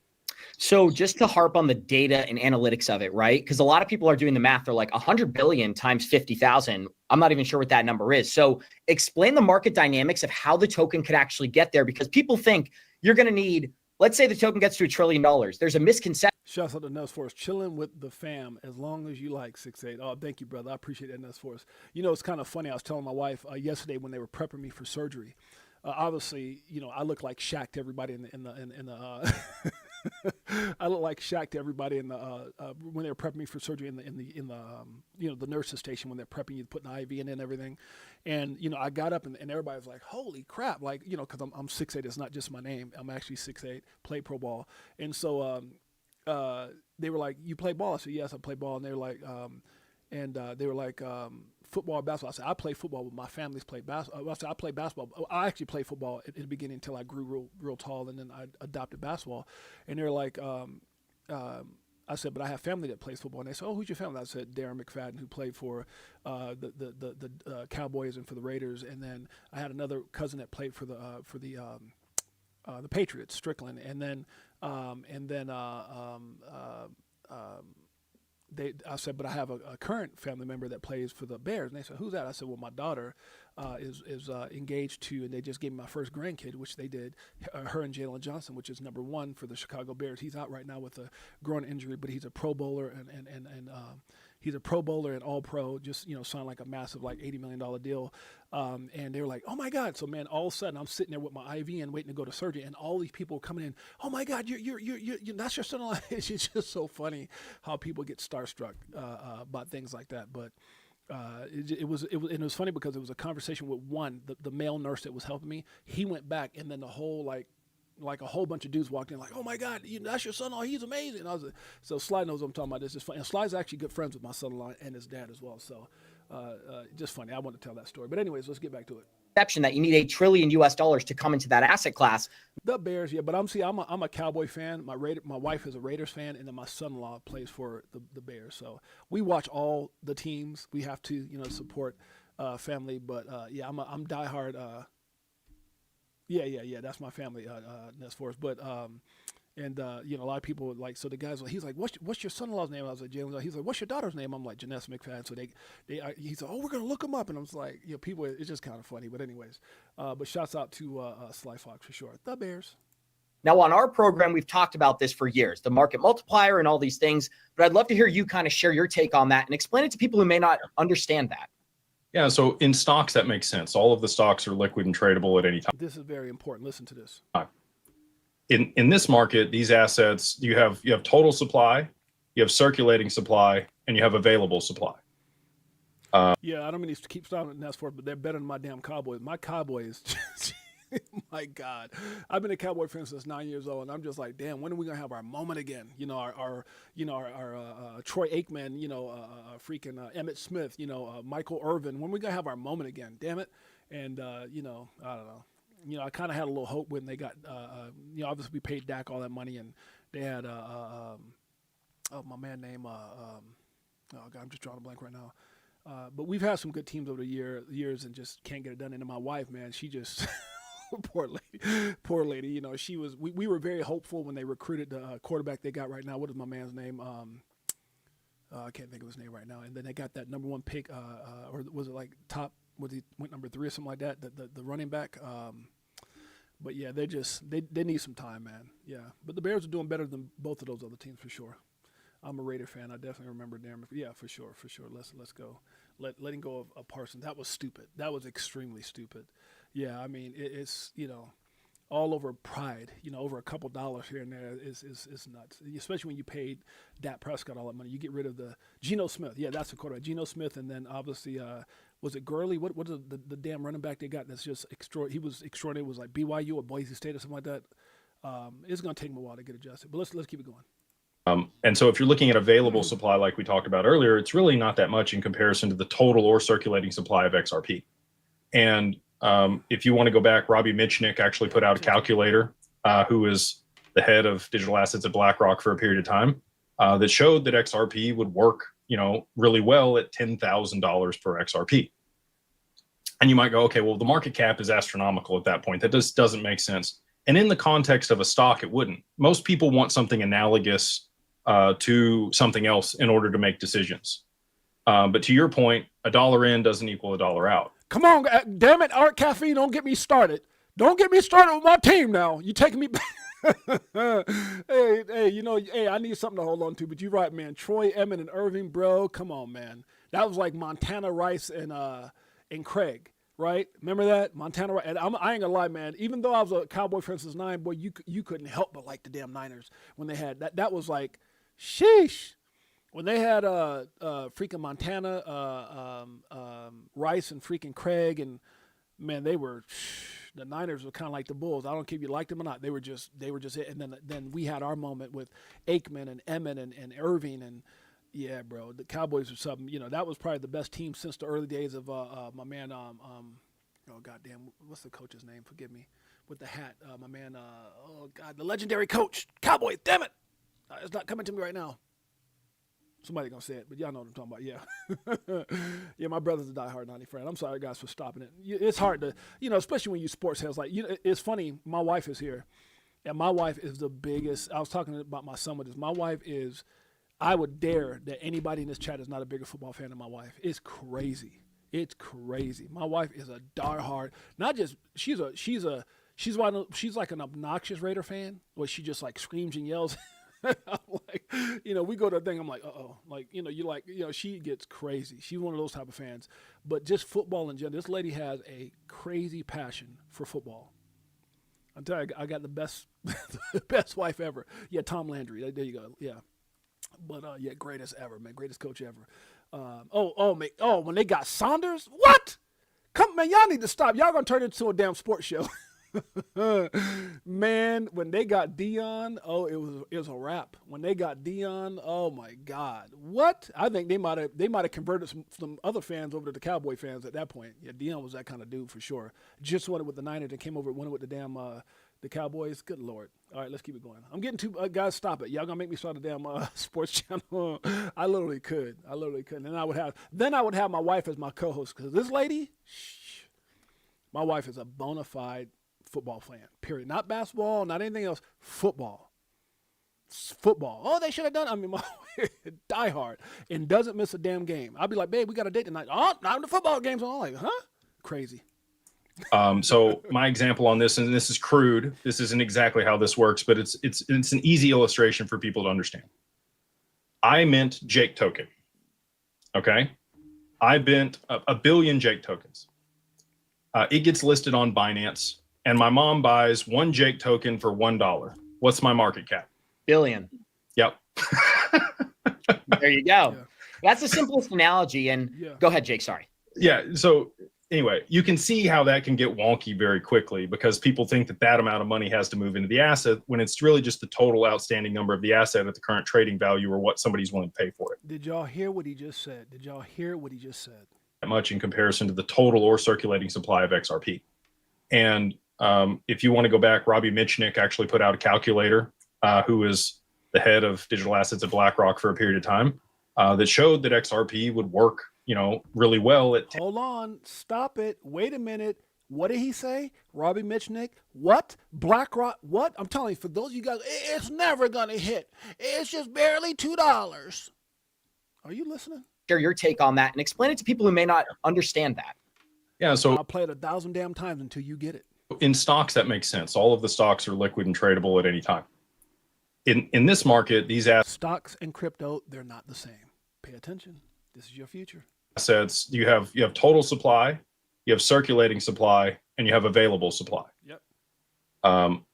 So just to harp on the data and analytics of it, right? Because a lot of people are doing the math. They're like 100 billion times 50,000. I'm not even sure what that number is. So explain the market dynamics of how the token could actually get there, because people think you're going to need, let's say the token gets to $1 trillion. There's a misconception. Shouts out to Nuts Force, chilling with the fam as long as you like 6'8". Oh, thank you, brother. I appreciate that, Nuts Force. It's kind of funny. I was telling my wife yesterday when they were prepping me for surgery. Obviously, I look like Shaq to everybody in the I look like Shaq to everybody in the when they were prepping me for surgery in the the nurses station when they're prepping you, putting the IV in and everything. And I got up and everybody was like, "Holy crap!" Like because I'm 6'8". It's not just my name. I'm actually 6'8". Played pro ball, and so they were like, "You play ball?" I said, "Yes, I play ball." And they were like, they were like, football or basketball. I said, I play football, but my family's played basketball. I said, I play basketball. I actually played football at the beginning until I grew real tall, and then I adopted basketball. And they're like, I said, but I have family that plays football. And they said, oh, who's your family? I said, Darren McFadden, who played for the Cowboys and for the Raiders. And then I had another cousin that played for the Patriots, Strickland. And then I said, but I have a current family member that plays for the Bears. And they said, who's that? I said, well, my daughter is engaged to, and they just gave me my first grandkid, which they did, her and Jalen Johnson, which is number 1 for the Chicago Bears. He's out right now with a groin injury, but he's a Pro Bowler and he's a Pro Bowler and All Pro. Just signed like a massive like $80 million deal. And they were like, oh my God! So man, all of a sudden I'm sitting there with my IV and waiting to go to surgery, and all these people are coming in. Oh my God, you're that's your son-in-law. It's just so funny how people get starstruck about things like that. But it was funny because it was a conversation with the male nurse that was helping me. He went back, and then the whole like a whole bunch of dudes walked in like, oh my God, that's your son-in-law. He's amazing. So Sly knows what I'm talking about. This is funny. And Sly's actually good friends with my son-in-law and his dad as well. So just funny. I want to tell that story. But anyways, let's get back to it. Perception that you need $1 trillion to come into that asset class. The Bears, yeah, but I'm a Cowboy fan. My wife is a Raiders fan, and then my son-in-law plays for the Bears. So we watch all the teams. We have to support family. But yeah, I'm diehard. Yeah, that's my family. That's for us. But a lot of people like, so the guys, he's like, what's your son-in-law's name? I was like, Jalen. He's like, what's your daughter's name? I'm like, Janessa McFadden. So he's like, oh, we're gonna look him up, and I was like, people, it's just kind of funny. But anyways, but shouts out to Sly Fox for sure. The Bears. Now on our program, we've talked about this for years, the market multiplier and all these things. But I'd love to hear you kind of share your take on that and explain it to people who may not understand that. Yeah, so in stocks, that makes sense. All of the stocks are liquid and tradable at any time. This is very important. Listen to this. In this market, these assets, you have total supply, you have circulating supply, and you have available supply. Yeah, I don't mean to keep stopping that's for, but they're better than my damn Cowboys. My Cowboys, my God, I've been a Cowboy fan since 9 years old, and I'm just like, damn, when are we gonna have our moment again? You know, our Troy Aikman, freaking Emmett Smith, Michael Irvin. When are we gonna have our moment again? Damn it! And I don't know. I kind of had a little hope when they got, obviously we paid Dak all that money, and they had, my man named, oh God, I'm just drawing a blank right now. But we've had some good teams over the years and just can't get it done. And then my wife, man, she just, poor lady, we were very hopeful when they recruited the quarterback they got right now. What is my man's name? I can't think of his name right now. And then they got that number one pick, or was it like he went number 3 or something like that, the running back. But yeah, they need some time, man. Yeah. But the Bears are doing better than both of those other teams for sure. I'm a Raider fan. I definitely remember them. Yeah, for sure. Let's go. Letting go of Parsons. That was stupid. That was extremely stupid. Yeah, I mean, it's all over pride. Over a couple dollars here and there is nuts. Especially when you paid Dak Prescott all that money. You get rid of the Geno Smith. Yeah, that's the quarterback. Geno Smith, and then obviously was it Gurley? What is the damn running back they got? That's just extraordinary. He was extraordinary. It was like BYU or Boise State or something like that. It's gonna take him a while to get adjusted. But let's keep it going. And so if you're looking at available supply, like we talked about earlier, it's really not that much in comparison to the total or circulating supply of XRP. And if you want to go back, Robbie Mitchnick actually put out a calculator, who is the head of digital assets at BlackRock for a period of time, that showed that XRP would work, really well at $10,000 per XRP. And you might go, okay, well, the market cap is astronomical at that point. That just doesn't make sense. And in the context of a stock, it wouldn't. Most people want something analogous to something else in order to make decisions. But to your point, $1 in doesn't equal $1 out. Come on, damn it, Art Caffeine, don't get me started. Don't get me started with my team now. You taking me back. Hey, I need something to hold on to, but you're right, man. Troy, Emmett, and Irving, bro, come on, man. That was like Montana, Rice, and Craig, right? Remember that? Montana, Rice. And I ain't gonna lie, man. Even though I was a Cowboy fan since 9, boy, you couldn't help but like the damn Niners when they had that. That was like, sheesh. When they had freaking Montana, Rice, and freaking Craig, and man, the Niners were kind of like the Bulls. I don't care if you liked them or not. They were just it. And then we had our moment with Aikman and Emmett and Irving, and yeah, bro, the Cowboys were something. That was probably the best team since the early days of my man. Oh goddamn, what's the coach's name? Forgive me, with the hat. My man. Oh God, the legendary coach, Cowboys. Damn it, it's not coming to me right now. Somebody gonna say it, but y'all know what I'm talking about. Yeah, yeah. My brother's a diehard 90 fan. I'm sorry, guys, for stopping it. It's hard to, especially when you sports heads. Like, it's funny. My wife is here, and my wife is the biggest. I was talking about my son with this. My wife is. I would dare that anybody in this chat is not a bigger football fan than my wife. It's crazy. It's crazy. My wife is a diehard. Not just she's like an obnoxious Raider fan, where she just like screams and yells. I'm like, we go to a thing. I'm like, like, she gets crazy. She's one of those type of fans. But just football in general, this lady has a crazy passion for football. I'm telling you, I got the best, the best wife ever. Yeah, Tom Landry. There you go. Yeah, but yeah, greatest ever, man. Greatest coach ever. When they got Saunders, what? Come, man, y'all need to stop. Y'all gonna turn it into a damn sports show. Man, when they got Dion, it was a wrap. When they got Dion, oh my God, what? I think they might have converted some other fans over to the Cowboy fans at that point. Yeah, Dion was that kind of dude for sure. Just won it with the Niners and came over and won it with the damn the Cowboys. Good Lord. All right, let's keep it going. I'm getting too guys. Stop it. Y'all gonna make me start a damn sports channel? I literally could. And then I would have my wife as my co-host, because this lady, my wife is a bona fide football fan, period. Not basketball, not anything else. Football. Oh, they should have done. I mean, my diehard and doesn't miss a damn game. I'll be like, babe, we got a date tonight. Oh, not the football games. I'm like, huh? Crazy. So my example on this, and this is crude. This isn't exactly how this works, but it's an easy illustration for people to understand. I mint Jake token. Okay. I bent a billion Jake tokens. It gets listed on Binance, and my mom buys one Jake token for $1. What's my market cap? Billion. Yep. There you go. Yeah. That's the simplest analogy. And go ahead, Jake. Sorry. Yeah. So anyway, you can see how that can get wonky very quickly because people think that that amount of money has to move into the asset when it's really just the total outstanding number of the asset at the current trading value or what somebody's willing to pay for it. Did y'all hear what he just said? Did y'all hear what he just said? That much in comparison to the total or circulating supply of XRP. And if you want to go back, Robbie Mitchnick actually put out a calculator, who was the head of digital assets at BlackRock for a period of time, that showed that XRP would work, really well at. Hold on, stop it. Wait a minute. What did he say? Robbie Mitchnick? What? BlackRock? What? I'm telling you, for those of you guys, it's never gonna hit. It's just barely $2. Are you listening? Share your take on that and explain it to people who may not understand that. Yeah, so I'll play it 1,000 damn times until you get it. in stocks, that makes sense. All of the stocks are liquid and tradable at any time. In this market, these Stocks and crypto, they're not the same. Pay attention. This is your future. assets, you have total supply, you have circulating supply, and you have available supply. Yep.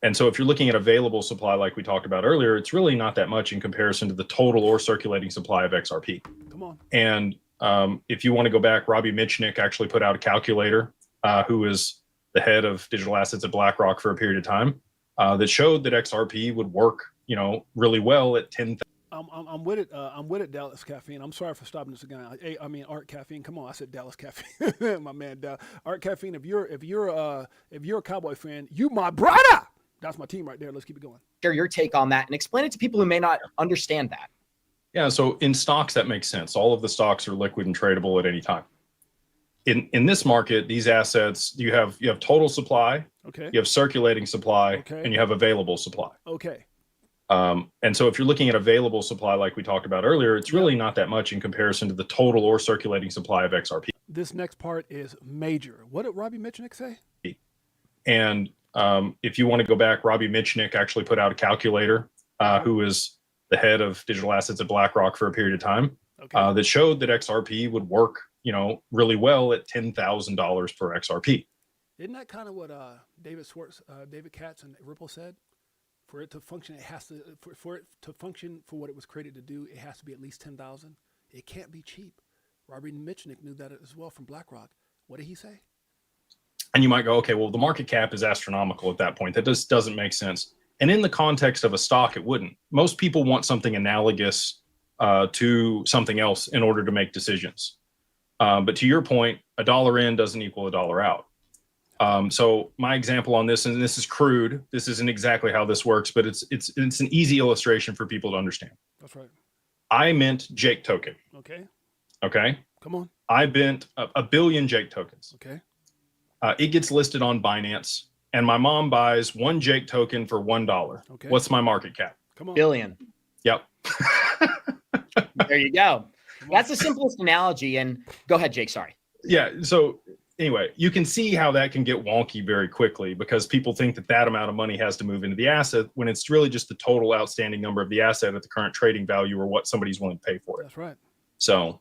And so if you're looking at available supply, like we talked about earlier, it's really not that much in comparison to the total or circulating supply of XRP. Come on. And if you want to go back, Robbie Mitchnick actually put out a calculator, who was the head of digital assets at BlackRock for a period of time, that showed that XRP would work, really well at 10,000. I'm with it. I'm with it, Dallas Caffeine. I'm sorry for stopping this again. Art Caffeine. Come on, I said Dallas Caffeine. My man, Art Caffeine. If you're a Cowboy fan, you my brother. That's my team right there. Let's keep it going. Share your take on that and explain it to people who may not understand that. Yeah, so in stocks, that makes sense. All of the stocks are liquid and tradable at any time. In this market, these assets, you have total supply, Okay. you have circulating supply, Okay. and you have available supply. Okay. And so if you're looking at available supply, like we talked about earlier, it's really not that much in comparison to the total or circulating supply of XRP. This next part is major. What did Robbie Mitchnick say? And if you want to go back, Robbie Mitchnick actually put out a calculator, who was the head of digital assets at BlackRock for a period of time, Okay. that showed that XRP would work, really well at $10,000 per XRP. Isn't that kind of what David Katz and Ripple said? For it to function, it has to for it to function for what it was created to do. It has to be at least 10,000. It can't be cheap. Robbie Mitchnick knew that as well from BlackRock. What did he say? And you might go, okay, well, the market cap is astronomical at that point. That just doesn't make sense. And in the context of a stock, it wouldn't. Most people want something analogous to something else in order to make decisions. But to your point, a dollar in doesn't equal a dollar out. So my example on this, and this is crude, this isn't exactly how this works, but it's an easy illustration for people to understand. That's right. I mint Jake token. Okay. Okay. Come on. I bent a billion Jake tokens. Okay. It gets listed on Binance, and my mom buys one Jake token for $1. Okay. What's my market cap? Come on. Billion. Yep. There you go. That's the simplest analogy. And go ahead, Jake. Sorry. Yeah. So anyway, you can see how that can get wonky very quickly because people think that that amount of money has to move into the asset when it's really just the total outstanding number of the asset at the current trading value or what somebody's willing to pay for it. That's right. So,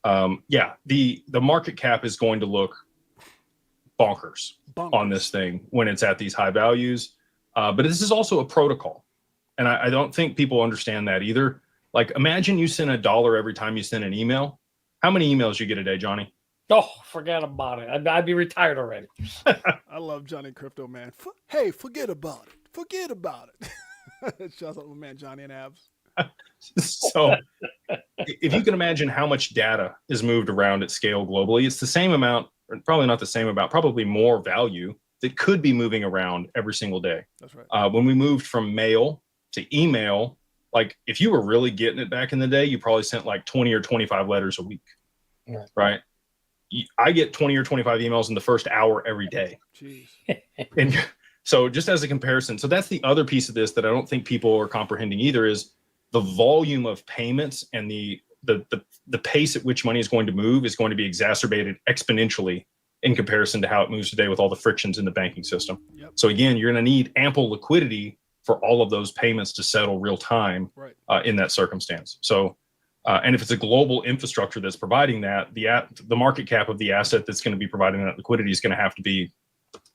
the market cap is going to look bonkers on this thing when it's at these high values. But this is also a protocol. And I don't think people understand that either. Like, imagine you send $1 every time you send an email. How many emails you get a day, Johnny? Oh, forget about it. I'd be retired already. I love Johnny Crypto, man. Hey, forget about it. Forget about it. Shouts out to my man Johnny and Abs. So if you can imagine how much data is moved around at scale globally, it's the same amount, or probably not the same amount, probably more value that could be moving around every single day. That's right. When we moved from mail to email, like if you were really getting it back in the day, you probably sent like 20 or 25 letters a week, right? I get 20 or 25 emails in the first hour every day. Jeez. And so just as a comparison, so that's the other piece of this that I don't think people are comprehending either is the volume of payments and the pace at which money is going to move is going to be exacerbated exponentially in comparison to how it moves today with all the frictions in the banking system. Yep. So again, you're going to need ample liquidity for all of those payments to settle real time Right. in that circumstance. So And if it's a global infrastructure that's providing that, the market cap of the asset that's going to be providing that liquidity is going to have to be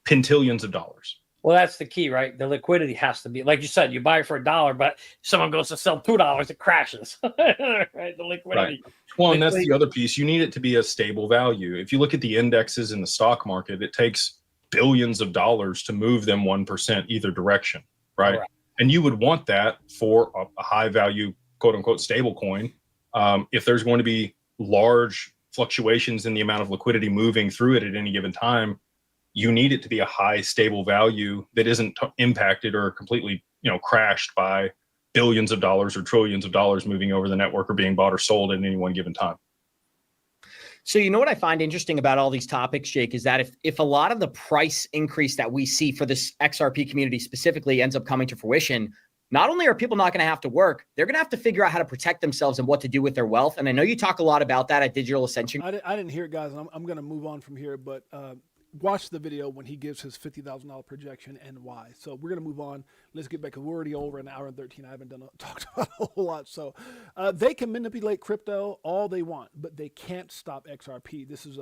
pentillions of dollars. Well, that's the key, right? The liquidity has to be, like you said, you buy it for $1, but someone goes to sell $2, it crashes. Right? The liquidity. Right. Well, and that's the other piece. You need it to be a stable value. If you look at the indexes in the stock market, it takes billions of dollars to move them 1% either direction, right? And you would want that for a high value, quote unquote, stable coin. If there's going to be large fluctuations in the amount of liquidity moving through it at any given time, you need it to be a high stable value that isn't impacted or completely, crashed by billions of dollars or trillions of dollars moving over the network or being bought or sold at any one given time. So you know what I find interesting about all these topics, Jake, is that if a lot of the price increase that we see for this XRP community specifically ends up coming to fruition, not only are people not going to have to work, they're going to have to figure out how to protect themselves and what to do with their wealth. And I know you talk a lot about that at Digital Ascension. I didn't hear it, guys, and I'm going to move on from here, but watch the video when he gives his $50,000 projection and why. So we're going to move on. Let's get back, because we're already over an hour and 13. I haven't talked about a whole lot. So they can manipulate crypto all they want, but they can't stop XRP. This is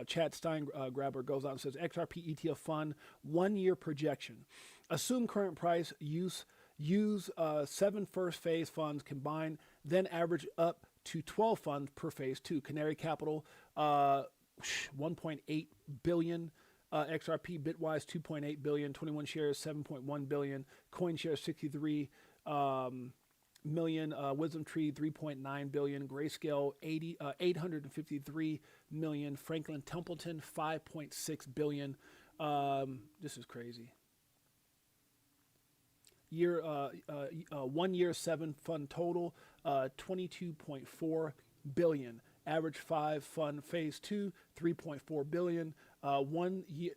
Chad Steingrabber goes out and says, XRP ETF fund 1-year projection. Assume current price, use 7 first phase funds combined, then average up to 12 funds per phase 2. Canary Capital, 1.8 billion, XRP, Bitwise 2.8 billion, 21 shares 7.1 billion, CoinShares 63 million, Wisdom Tree 3.9 billion, Grayscale 853 million, Franklin Templeton 5.6 billion. This is crazy. 1 year 7 fund total, 22.4 billion. Average 5 fund phase 2, 3.4 billion. 1 year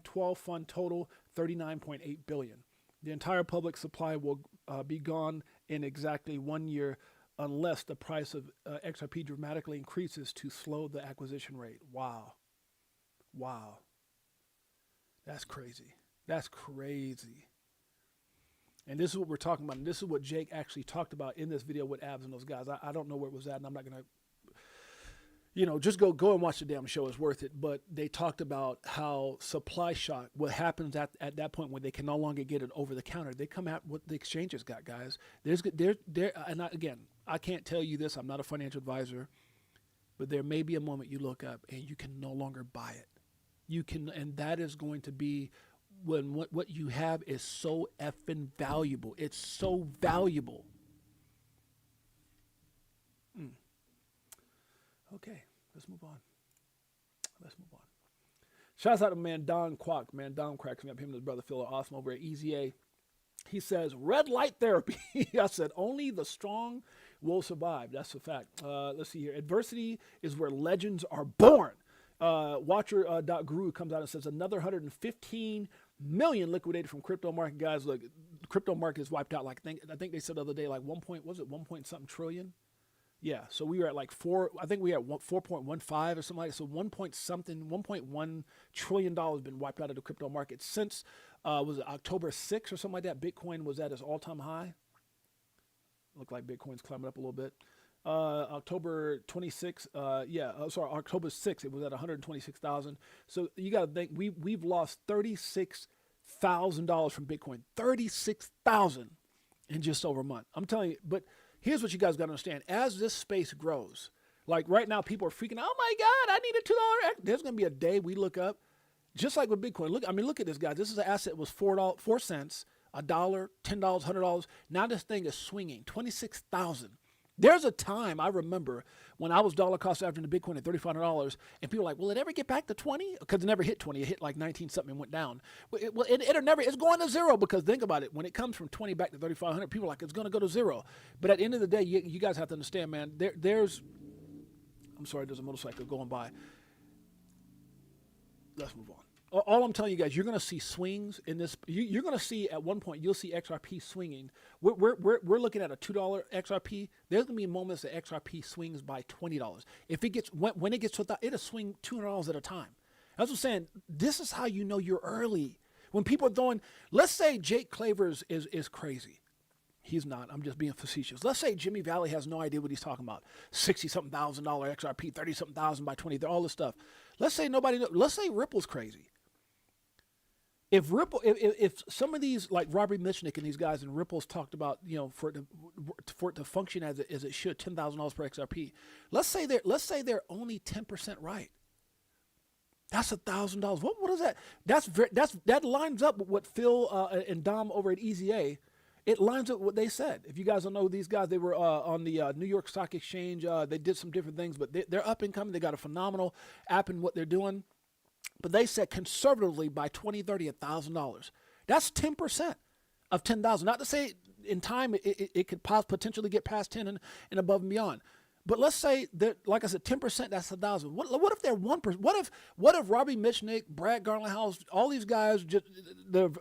12 fund total, 39.8 billion. The entire public supply will be gone in exactly 1 year unless the price of XRP dramatically increases to slow the acquisition rate. Wow. That's crazy. And this is what we're talking about. And this is what Jake actually talked about in this video with Abs and those guys. I don't know where it was at, and I'm not going to, just go and watch the damn show. It's worth it. But they talked about how supply shock, what happens at that point when they can no longer get it over the counter. They come out what the exchanges got, guys. Again, I can't tell you this. I'm not a financial advisor. But there may be a moment you look up and you can no longer buy it. And that is going to be when what you have is so effing valuable. It's so valuable. Okay, let's move on. Shouts out to man Don Quack. Man, Don cracks me up. Him and his brother Phil are awesome over at Easy A. He says, red light therapy. I said, only the strong will survive. That's a fact. Let's see here. Adversity is where legends are born. Watcher.guru comes out and says another 115 million liquidated from crypto market. Guys, look, crypto market is wiped out. I think they said the other day, like 1 point something trillion? Yeah, so we were at like 4.15 or something like that. So 1.1 trillion dollars been wiped out of the crypto market since was it October 6th or something like that? Bitcoin was at its all-time high. Looked like Bitcoin's climbing up a little bit. October 26th, October 6th, it was at 126,000. So you got to think we've lost $36,000 from Bitcoin. 36,000 in just over a month. I'm telling you, but here's what you guys got to understand. As this space grows, like right now, people are freaking out. Oh my God, I need a $2. There's going to be a day we look up, just like with Bitcoin. Look at this, guys. This is an asset that was 4 cents, $1, $10, $100. Now this thing is swinging 26,000. There's a time I remember when I was dollar cost averaging the Bitcoin at $3,500, and people were like, will it ever get back to 20? Because it never hit 20. It hit like 19 something and went down. It'll never, it's going to zero, because think about it. When it comes from 20 back to 3,500, people are like, it's going to go to zero. But at the end of the day, you guys have to understand, man, there's a motorcycle going by. Let's move on. All I'm telling you guys, you're going to see swings in this. You're going to see at one point, you'll see XRP swinging. We're looking at a $2 XRP. There's going to be moments that XRP swings by $20. If it gets when it gets to that, it'll swing $200 at a time. That's what I'm saying. This is how you know you're early. When people are throwing, let's say Jake Clavers is crazy. He's not. I'm just being facetious. Let's say Jimmy Valley has no idea what he's talking about. $60-something thousand XRP, 30-something thousand by 20, all this stuff. Let's say nobody knows. Let's say Ripple's crazy. If some of these, like Robbie Mitchnick and these guys and Ripple's talked about, for it to function as it should, $10,000 per XRP. Let's say they're only 10% right. That's $1,000. What is that? That lines up with what Phil and Dom over at EZA. It lines up with what they said. If you guys don't know these guys, they were on the New York Stock Exchange. They did some different things, but they're up and coming. They got a phenomenal app in what they're doing. But they said conservatively by 2030, $1,000. That's 10% of 10,000. Not to say in time it could potentially get past 10 and above and beyond. But let's say that, like I said, 10%, that's 1,000. What if they're 1%? What if Robbie Mitchnick, Brad Garlinghouse, all these guys,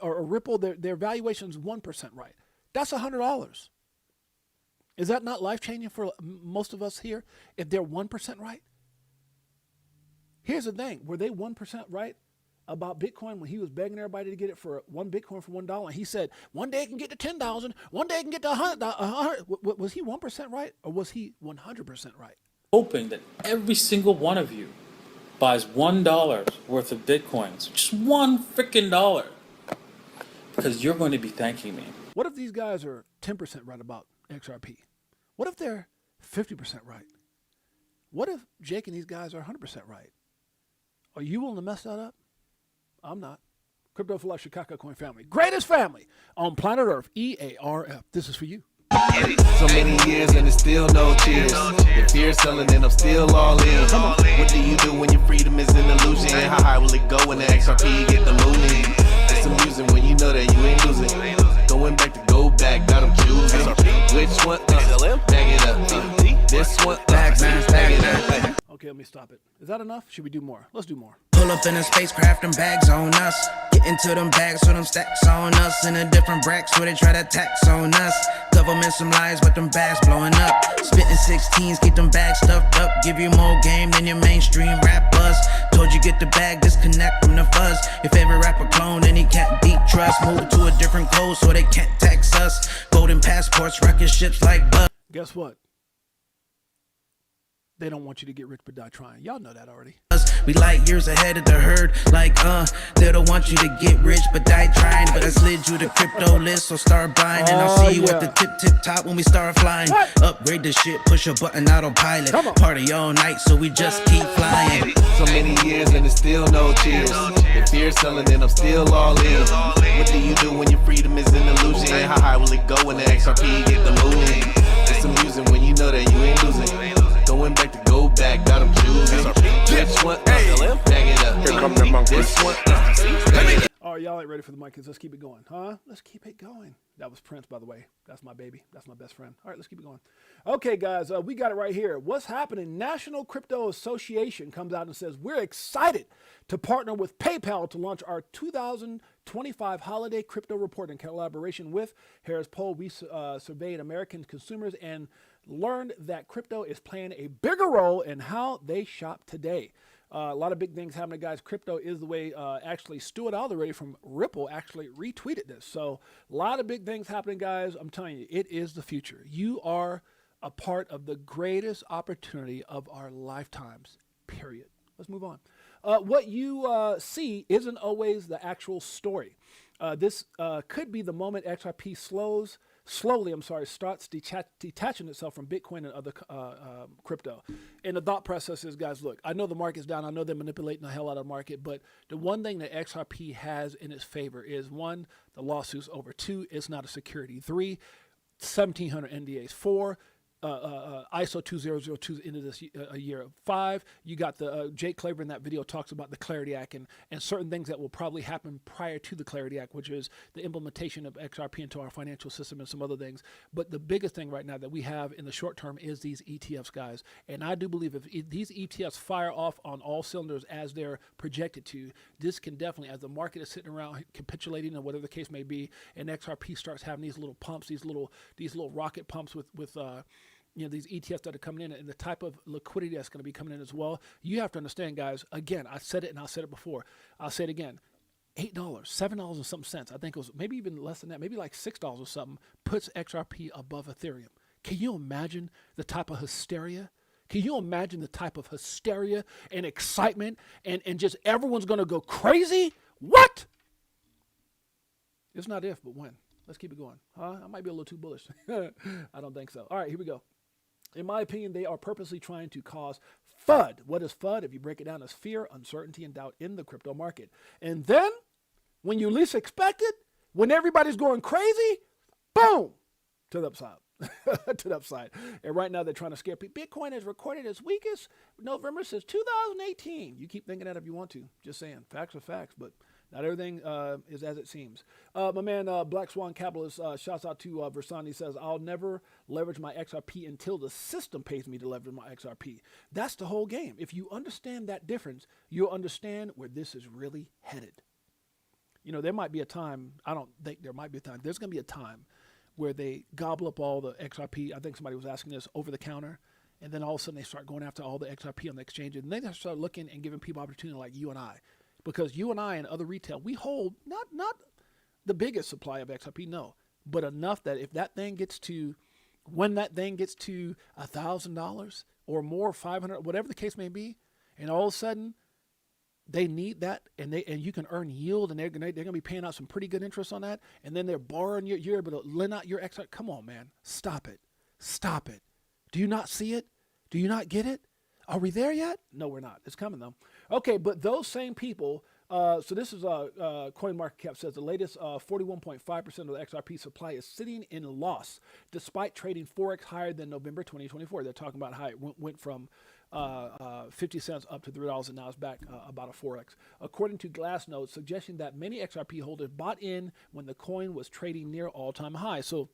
or Ripple, their valuation's 1% right? That's $100. Is that not life-changing for most of us here if they're 1% right? Here's the thing. Were they 1% right about Bitcoin when he was begging everybody to get it for one Bitcoin for $1? And he said, one day it can get to 10,000, one day it can get to 100. Was he 1% right or was he 100% right? Hoping that every single one of you buys $1 worth of Bitcoins, just one freaking dollar, because you're going to be thanking me. What if these guys are 10% right about XRP? What if they're 50% right? What if Jake and these guys are 100% right? Are you willing to mess that up? I'm not. Crypto for Life Chicago Coin family. Greatest family on planet Earth. EARF. This is for you. So many years and it's still no cheers. If you're selling and I'm still all in. What do you do when your freedom is an illusion? How high will it go when the XRP get the mooning? It's amusing when you know that you ain't losing. Going back to go back, got them choosing. Which one? Bag it up. This one? Bag it up. Okay, let me stop it. Is that enough? Should we do more? Let's do more. Pull up in a spacecraft and bags on us. Get into them bags so them stacks on us. In a different bracks where they try to tax on us. Government some lies but them bags blowing up. Spitting 16s, keep them bags stuffed up. Give you more game than your mainstream rap buzz. Told you get the bag, disconnect from the fuzz. Your favorite rapper clone and he can't deep trust. Move to a different code so they can't tax us. Golden passports, rocket ships like buzz. Guess what? They don't want you to get rich but die trying. Y'all know that already. We like years ahead of the herd, like they don't want you to get rich but die trying. But I slid you the crypto list, so start buying. And I'll see you at the tip top when we start flying. What? Upgrade the shit, push a button, autopilot. Party all night, so we just keep flying. So many years and it's still no cheers. If you're selling and I'm still all in. What do you do when your freedom is an illusion? How high will it go when the XRP get the mooning? It's amusing when you know that you ain't losing. Going back to go back, got them choosing. Which one? Bag it up. Here come the monkeys. This one? All right, y'all ain't ready for the monkeys. Let's keep it going. Huh? Let's keep it going. That was Prince, by the way. That's my baby. That's my best friend. All right, let's keep it going. Okay, guys, we got it right here. What's happening? National Crypto Association comes out and says, we're excited to partner with PayPal to launch our 2025 holiday crypto report in collaboration with Harris Poll. We surveyed American consumers and learned that crypto is playing a bigger role in how they shop today. A lot of big things happening, guys. Crypto is the way. Actually, Stuart Alderete from Ripple actually retweeted this. So a lot of big things happening, guys. I'm telling you, it is the future. You are a part of the greatest opportunity of our lifetimes, period. Let's move on. What you see isn't always the actual story. This could be the moment XRP slowly starts detaching itself from Bitcoin and other crypto. And the thought process is, guys, look, I know the market's down. I know they're manipulating the hell out of the market. But the one thing that XRP has in its favor is, one, the lawsuit's over. Two, it's not a security. Three, 1,700 NDAs. Four, ISO 2002 into this year. 5, you got the Jake Claver in that video talks about the Clarity Act and certain things that will probably happen prior to the Clarity Act, which is the implementation of XRP into our financial system and some other things. But the biggest thing right now that we have in the short term is these ETFs, guys. And I do believe if these ETFs fire off on all cylinders as they're projected to, this can definitely, as the market is sitting around capitulating or whatever the case may be, and XRP starts having these little pumps, these little rocket pumps with these ETFs that are coming in and the type of liquidity that's going to be coming in as well. You have to understand, guys, again, I said it and I said it before. I'll say it again. $8, $7 and some cents. I think it was maybe even less than that, maybe like $6 or something, puts XRP above Ethereum. Can you imagine the type of hysteria? Can you imagine the type of hysteria and excitement and just everyone's going to go crazy? What? It's not if, but when. Let's keep it going. I might be a little too bullish. I don't think so. All right, here we go. In my opinion, they are purposely trying to cause FUD. What is FUD? If you break it down, as fear, uncertainty, and doubt in the crypto market. And then, when you least expect it, when everybody's going crazy, boom, to the upside. To the upside. And right now, they're trying to scare people. Bitcoin is recorded as weakest November since 2018. You keep thinking that if you want to. Just saying. Facts are facts, but not everything is as it seems. My man, Black Swan Capitalist, shouts out to Versani, says, I'll never leverage my XRP until the system pays me to leverage my XRP. That's the whole game. If you understand that difference, you'll understand where this is really headed. You know, there might be a time, I don't think there might be a time, there's going to be a time where they gobble up all the XRP. I think somebody was asking this over the counter. And then all of a sudden they start going after all the XRP on the exchange. And then they start looking and giving people opportunity like you and I. Because you and I and other retail, we hold not the biggest supply of XRP, no. But enough that if that thing gets to, when that thing gets to $1,000 or more, 500, whatever the case may be, and all of a sudden they need that, and you can earn yield, and they're gonna be paying out some pretty good interest on that, and then they're borrowing you're able to lend out your XRP. Come on, man, stop it. Do you not see it? Do you not get it? Are we there yet? No, we're not. It's coming though. Okay, but those same people. So this is CoinMarketCap says the latest 41.5% of the XRP supply is sitting in loss, despite trading 4x higher than November 2024. They're talking about how it went from 50 cents up to $3, and now it's back about a 4x. According to Glassnode, suggesting that many XRP holders bought in when the coin was trading near all-time highs. So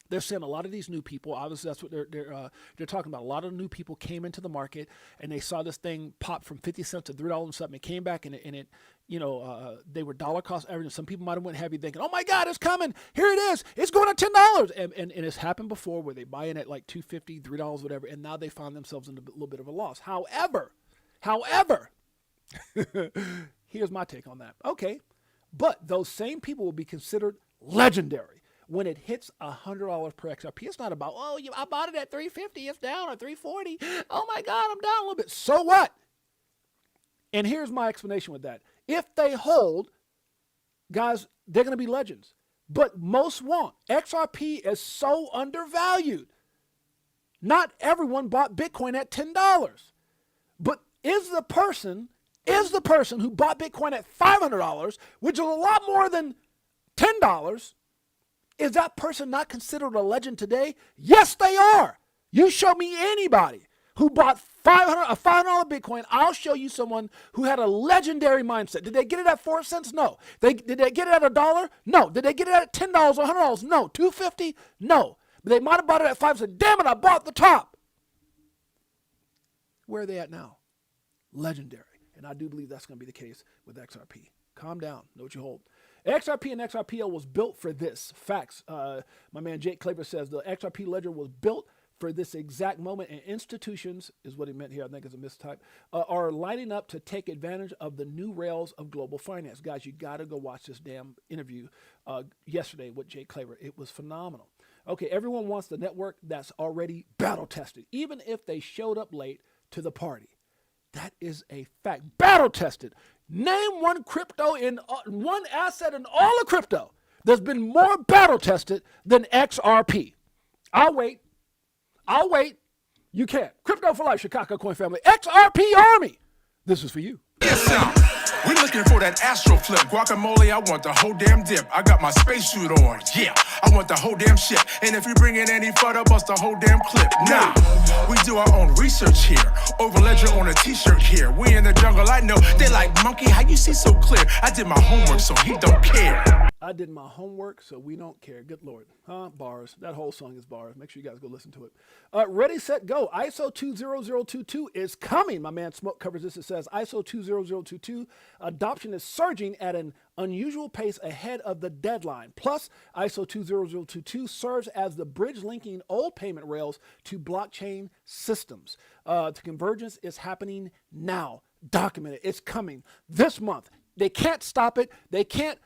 they're saying a lot of these new people, obviously that's what they're talking about. A lot of new people came into the market and they saw this thing pop from 50 cents to $3 and something. It came back and it they were dollar cost averaging. Some people might have went heavy thinking, oh my God, it's coming. Here it is. It's going to $10. And it's happened before where they buy in at like $2.50, $3, whatever. And now they find themselves in a little bit of a loss. However, here's my take on that. Okay. But those same people will be considered legendary when it hits $100 per XRP. It's not about, I bought it at $3.50, it's down, or $3.40. Oh my God, I'm down a little bit. So what? And here's my explanation with that. If they hold, guys, they're going to be legends. But most won't. XRP is so undervalued. Not everyone bought Bitcoin at $10. But is the person who bought Bitcoin at $500, which is a lot more than $10, is that person not considered a legend today? Yes, they are. You show me anybody who bought a $500 Bitcoin. I'll show you someone who had a legendary mindset. Did they get it at 4 cents? No. Did they get it at $1? No. Did they get it at $10 or $100? No. $2.50? No. But they might have bought it at 5 cents. Damn it, I bought the top. Where are they at now? Legendary. And I do believe that's going to be the case with XRP. Calm down. Know what you hold. XRP and XRPL was built for this. Facts. My man Jake Claver says the XRP ledger was built for this exact moment, and institutions, is what he meant here, I think is a mistype, are lining up to take advantage of the new rails of global finance. Guys, you got to go watch this damn interview yesterday with Jake Claver. It was phenomenal. Okay, everyone wants the network that's already battle tested, even if they showed up late to the party. That is a fact. Battle tested. Name one crypto in one asset in all of crypto that's been more battle tested than XRP. I'll wait. You can't. Crypto for life, Chicago Coin Family. XRP Army. This is for you. We looking for that astro flip. Guacamole, I want the whole damn dip. I got my spacesuit on. Yeah, I want the whole damn ship. And if you bring in any photo, bust the whole damn clip. Nah, we do our own research here. Over ledger on a t-shirt here. We in the jungle, I know. They like, monkey, how you see so clear? I did my homework, so he don't care. I did my homework, so we don't care. Good Lord. Bars. That whole song is bars. Make sure you guys go listen to it. Ready, set, go. ISO 20022 is coming. My man Smoke covers this. It says ISO 20022 adoption is surging at an unusual pace ahead of the deadline. Plus, ISO 20022 serves as the bridge linking old payment rails to blockchain systems. The convergence is happening now. Documented. It's coming this month. They can't stop it. They can't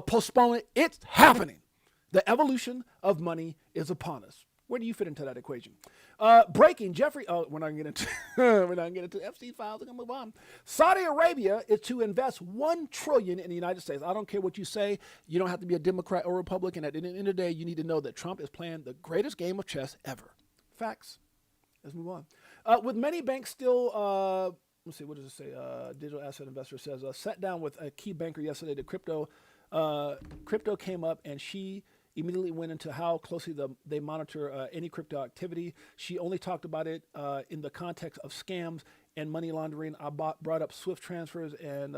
postpone it. It's happening. The evolution of money is upon us. Where do you fit into that equation? Breaking, Jeffrey. Oh, we're not gonna get into we're not gonna get into FC files. We're gonna move on. Saudi Arabia is to invest $1 trillion in the United States. I don't care what you say. You don't have to be a Democrat or Republican. At the end of the day, you need to know that Trump is playing the greatest game of chess ever. Facts. Let's move on. With many banks still, let's see, what does it say? Digital asset investor says, sat down with a key banker yesterday. The crypto came up, and she immediately went into how closely they monitor any crypto activity. She only talked about it in the context of scams and money laundering. I brought up SWIFT transfers and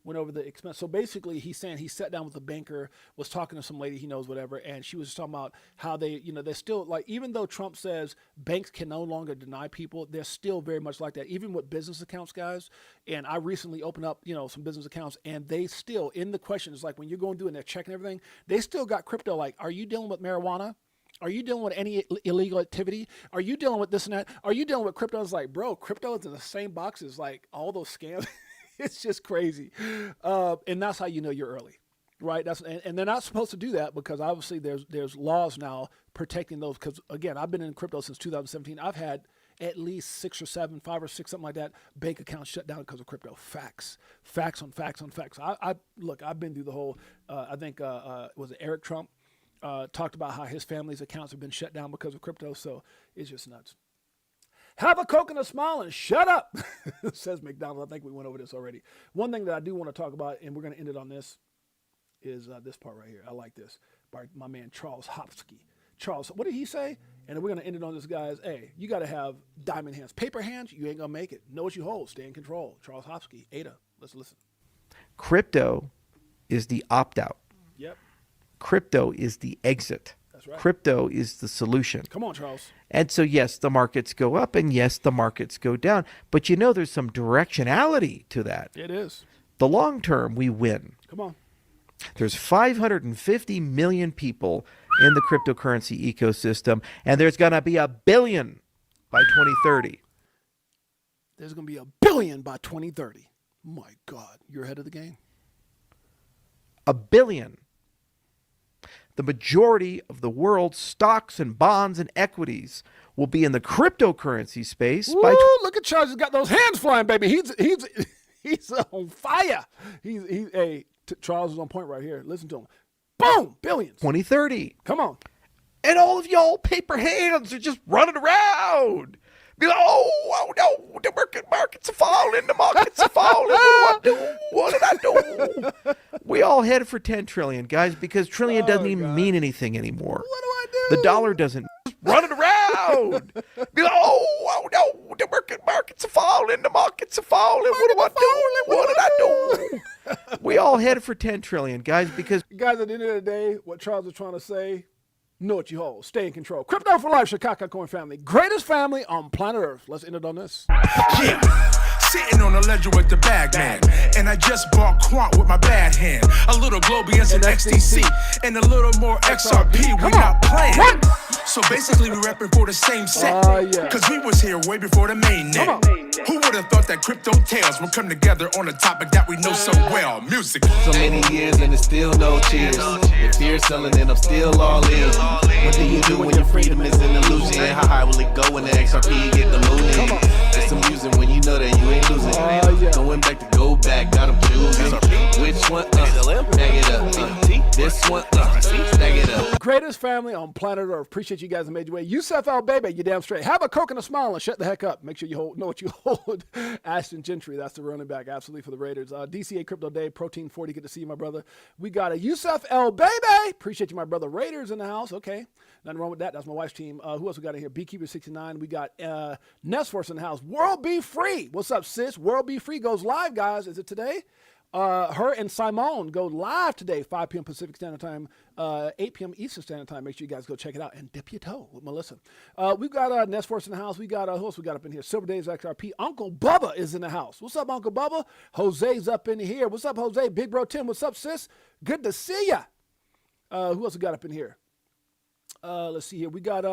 went over the expense. So basically, he's saying he sat down with a banker, was talking to some lady he knows, whatever, and she was talking about how they, they're still like, even though Trump says banks can no longer deny people, they're still very much like that, even with business accounts, guys. And I recently opened up, some business accounts, and they still, in the question, it's like when you're going through and they're checking everything, they still got crypto. Like, are you dealing with marijuana? Are you dealing with any illegal activity? Are you dealing with this and that? Are you dealing with crypto? It's like, bro, crypto is in the same box as like all those scams. It's just crazy. And that's how you know you're early, right? And they're not supposed to do that because obviously there's laws now protecting those. Because again, I've been in crypto since 2017. I've had at least 5 or 6, something like that, bank accounts shut down because of crypto. Facts on facts on facts. Look, I've been through the whole, I think, was it Eric Trump? Talked about how his family's accounts have been shut down because of crypto. So it's just nuts. Have a Coke and a smile and shut up, says McDonald. I think we went over this already. One thing that I do want to talk about, and we're going to end it on this, is this part right here. I like this. By my man, Charles Hopsky. Charles, what did he say? And we're going to end it on this, guys. Hey, you got to have diamond hands. Paper hands, you ain't going to make it. Know what you hold. Stay in control. Charles Hopsky, Ada. Let's listen. Crypto is the opt-out. Yep. Crypto is the exit. That's right. Crypto is the solution. Come on, Charles. And so, yes, the markets go up and yes, the markets go down. But there's some directionality to that. It is. The long term, we win. Come on. There's 550 million people in the cryptocurrency ecosystem, and there's going to be 1 billion by 2030. There's going to be 1 billion by 2030. My God, you're ahead of the game. 1 billion. The majority of the world's stocks and bonds and equities will be in the cryptocurrency space. Woo, look at Charles. He's got those hands flying, baby. He's on fire. Charles is on point right here. Listen to him. Boom, billions. 2030. Come on. And all of y'all paper hands are just running around. Be like, oh no, the markets are falling. The markets are falling. What do I do? What did I do? We all headed for 10 trillion, guys, because trillion doesn't even mean anything anymore. What do I do? The dollar doesn't. Running around. Be like, oh no, the markets are falling. The markets are falling. What do I do? What did I do? We all headed for 10 trillion, guys, because guys, at the end of the day, what Charles is trying to say, know what you hold. Stay in control. Crypto for life, Chicago Coin family. Greatest family on planet Earth. Let's end it on this. Yeah. Sitting on a ledger with the bag man. And I just bought Quant with my bad hand. A little Globians and XDC. And a little more XRP. We not playing. What? So basically we repping for the same set. Yeah. Cause we was here way before the main net. Who would have thought that crypto tales would come together on a topic that we know so well? Music. So many years and it's still no cheers. If fear selling and I'm still all in. What do you do when your freedom is an illusion? How high will it go when the XRP get the mooning? It's amusing when you know that you ain't losing. Going back to go back, got 'em choosing. Which one? Bag it up. This one? Stack it up. Greatest family on planet Earth. Appreciate you guys that made your way. Yusuf Al Baby, you damn straight. Have a Coke and a smile and shut the heck up. Make sure you know what you hold. Ashton Gentry, that's the running back, absolutely, for the Raiders. DCA Crypto Day, Protein 40. Good to see you, my brother. We got a Yusuf Al Baby. Appreciate you, my brother. Raiders in the house. Okay. Nothing wrong with that. That's my wife's team. Who else we got in here? Beekeeper 69. We got Nestforce in the house. World Be Free. What's up, sis? World Be Free goes live, guys. Is it today? Her and Simone go live today, 5 p.m. Pacific Standard Time, 8 p.m. Eastern Standard Time. Make sure you guys go check it out. And dip your toe with Melissa. We've got Nestforce in the house. We got who else we got up in here? Silver Days XRP. Uncle Bubba is in the house. What's up, Uncle Bubba? Jose's up in here. What's up, Jose? Big Bro Tim. What's up, sis? Good to see ya. Who else we got up in here? Let's see here. We got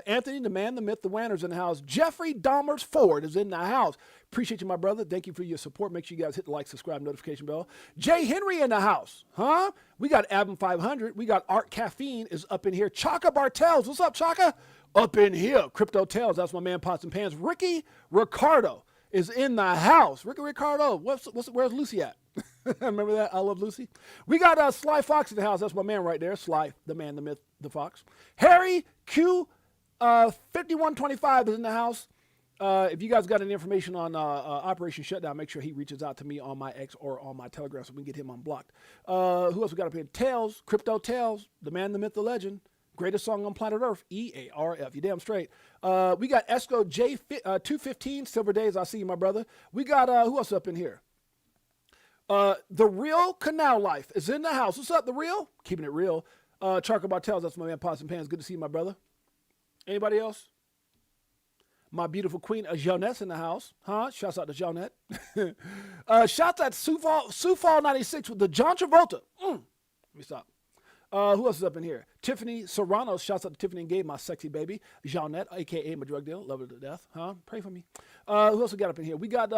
Anthony, the man, the myth, the Wanners in the house. Jeffrey Dahmers Ford is in the house. Appreciate you, my brother. Thank you for your support. Make sure you guys hit the like, subscribe, notification bell. Jay Henry in the house. Huh? We got Abim 500. We got Art Caffeine is up in here. Chaka Bartels. What's up, Chaka? Up in here. Crypto Tales. That's my man, Pots and Pans. Ricky Ricardo is in the house. Ricky Ricardo. Where's Lucy at? Remember that? I love Lucy. We got Sly Fox in the house. That's my man right there. Sly, the man, the myth, the fox. Harry Q 5125 is in the house. If you guys got any information on Operation Shutdown, make sure he reaches out to me on my X or on my Telegram so we can get him unblocked. Who else we got up here? Tales, Crypto Tales, the man, the myth, the legend. Greatest song on planet Earth, EARF. You damn straight. We got Esco J 215, Silver Days. I see you, my brother. We got, who else up in here? The Real Canal Life is in the house. What's up, The Real? Keeping it real. Charcoal Bartels, that's my man, Pots and Pans. Good to see you, my brother. Anybody else? My beautiful queen, Jeanette's in the house. Huh? Shouts out to Jeanette. Shouts out Sufal 96 with the John Travolta. Let me stop. Who else is up in here? Tiffany Serrano. Shouts out to Tiffany and Gabe, my sexy baby. Jeanette, a.k.a. my drug dealer. Love her to death. Huh? Pray for me. Who else we got up in here? We got,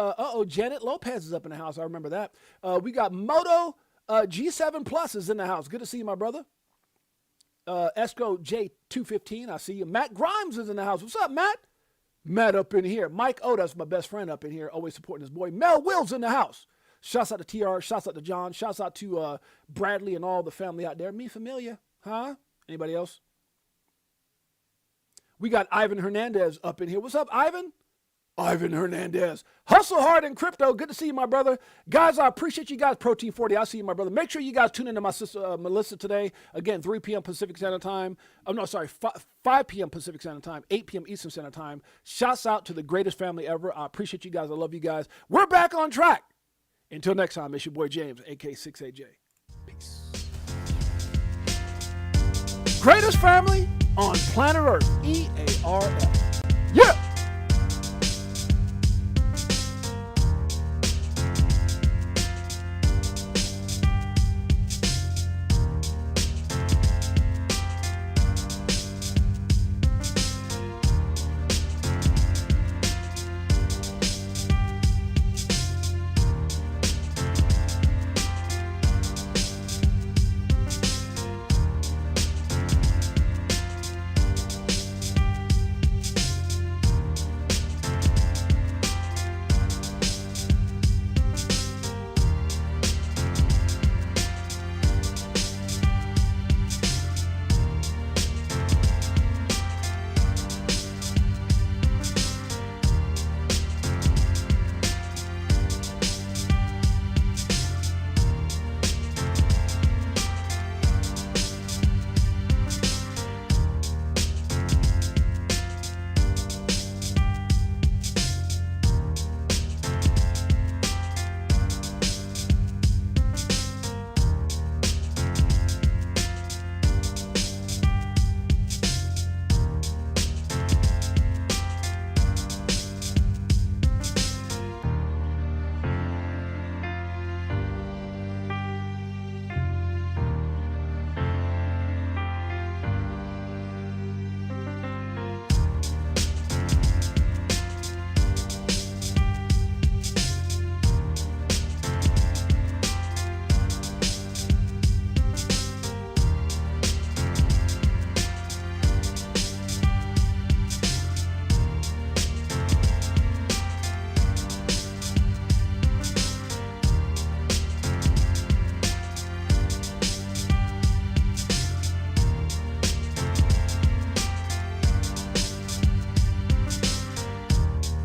Janet Lopez is up in the house. I remember that. We got Moto G7 Plus is in the house. Good to see you, my brother. Esco J215. I see you. Matt Grimes is in the house. What's up, Matt? Matt up in here. Mike Oda's my best friend up in here. Always supporting his boy. Mel Will's in the house. Shouts out to TR. Shouts out to John. Shouts out to Bradley and all the family out there. Me familiar? Huh? Anybody else? We got Ivan Hernandez up in here. What's up, Ivan? Ivan Hernandez. Hustle hard in crypto. Good to see you, my brother. Guys, I appreciate you guys. Protein 40. I'll see you, my brother. Make sure you guys tune into my sister, Melissa, today. Again, 3 p.m. Pacific Standard Time. Oh, no, sorry. 5 p.m. Pacific Standard Time. 8 p.m. Eastern Standard Time. Shouts out to the greatest family ever. I appreciate you guys. I love you guys. We're back on track. Until next time, it's your boy James, AK68J. Peace. Greatest family on planet Earth. EARF.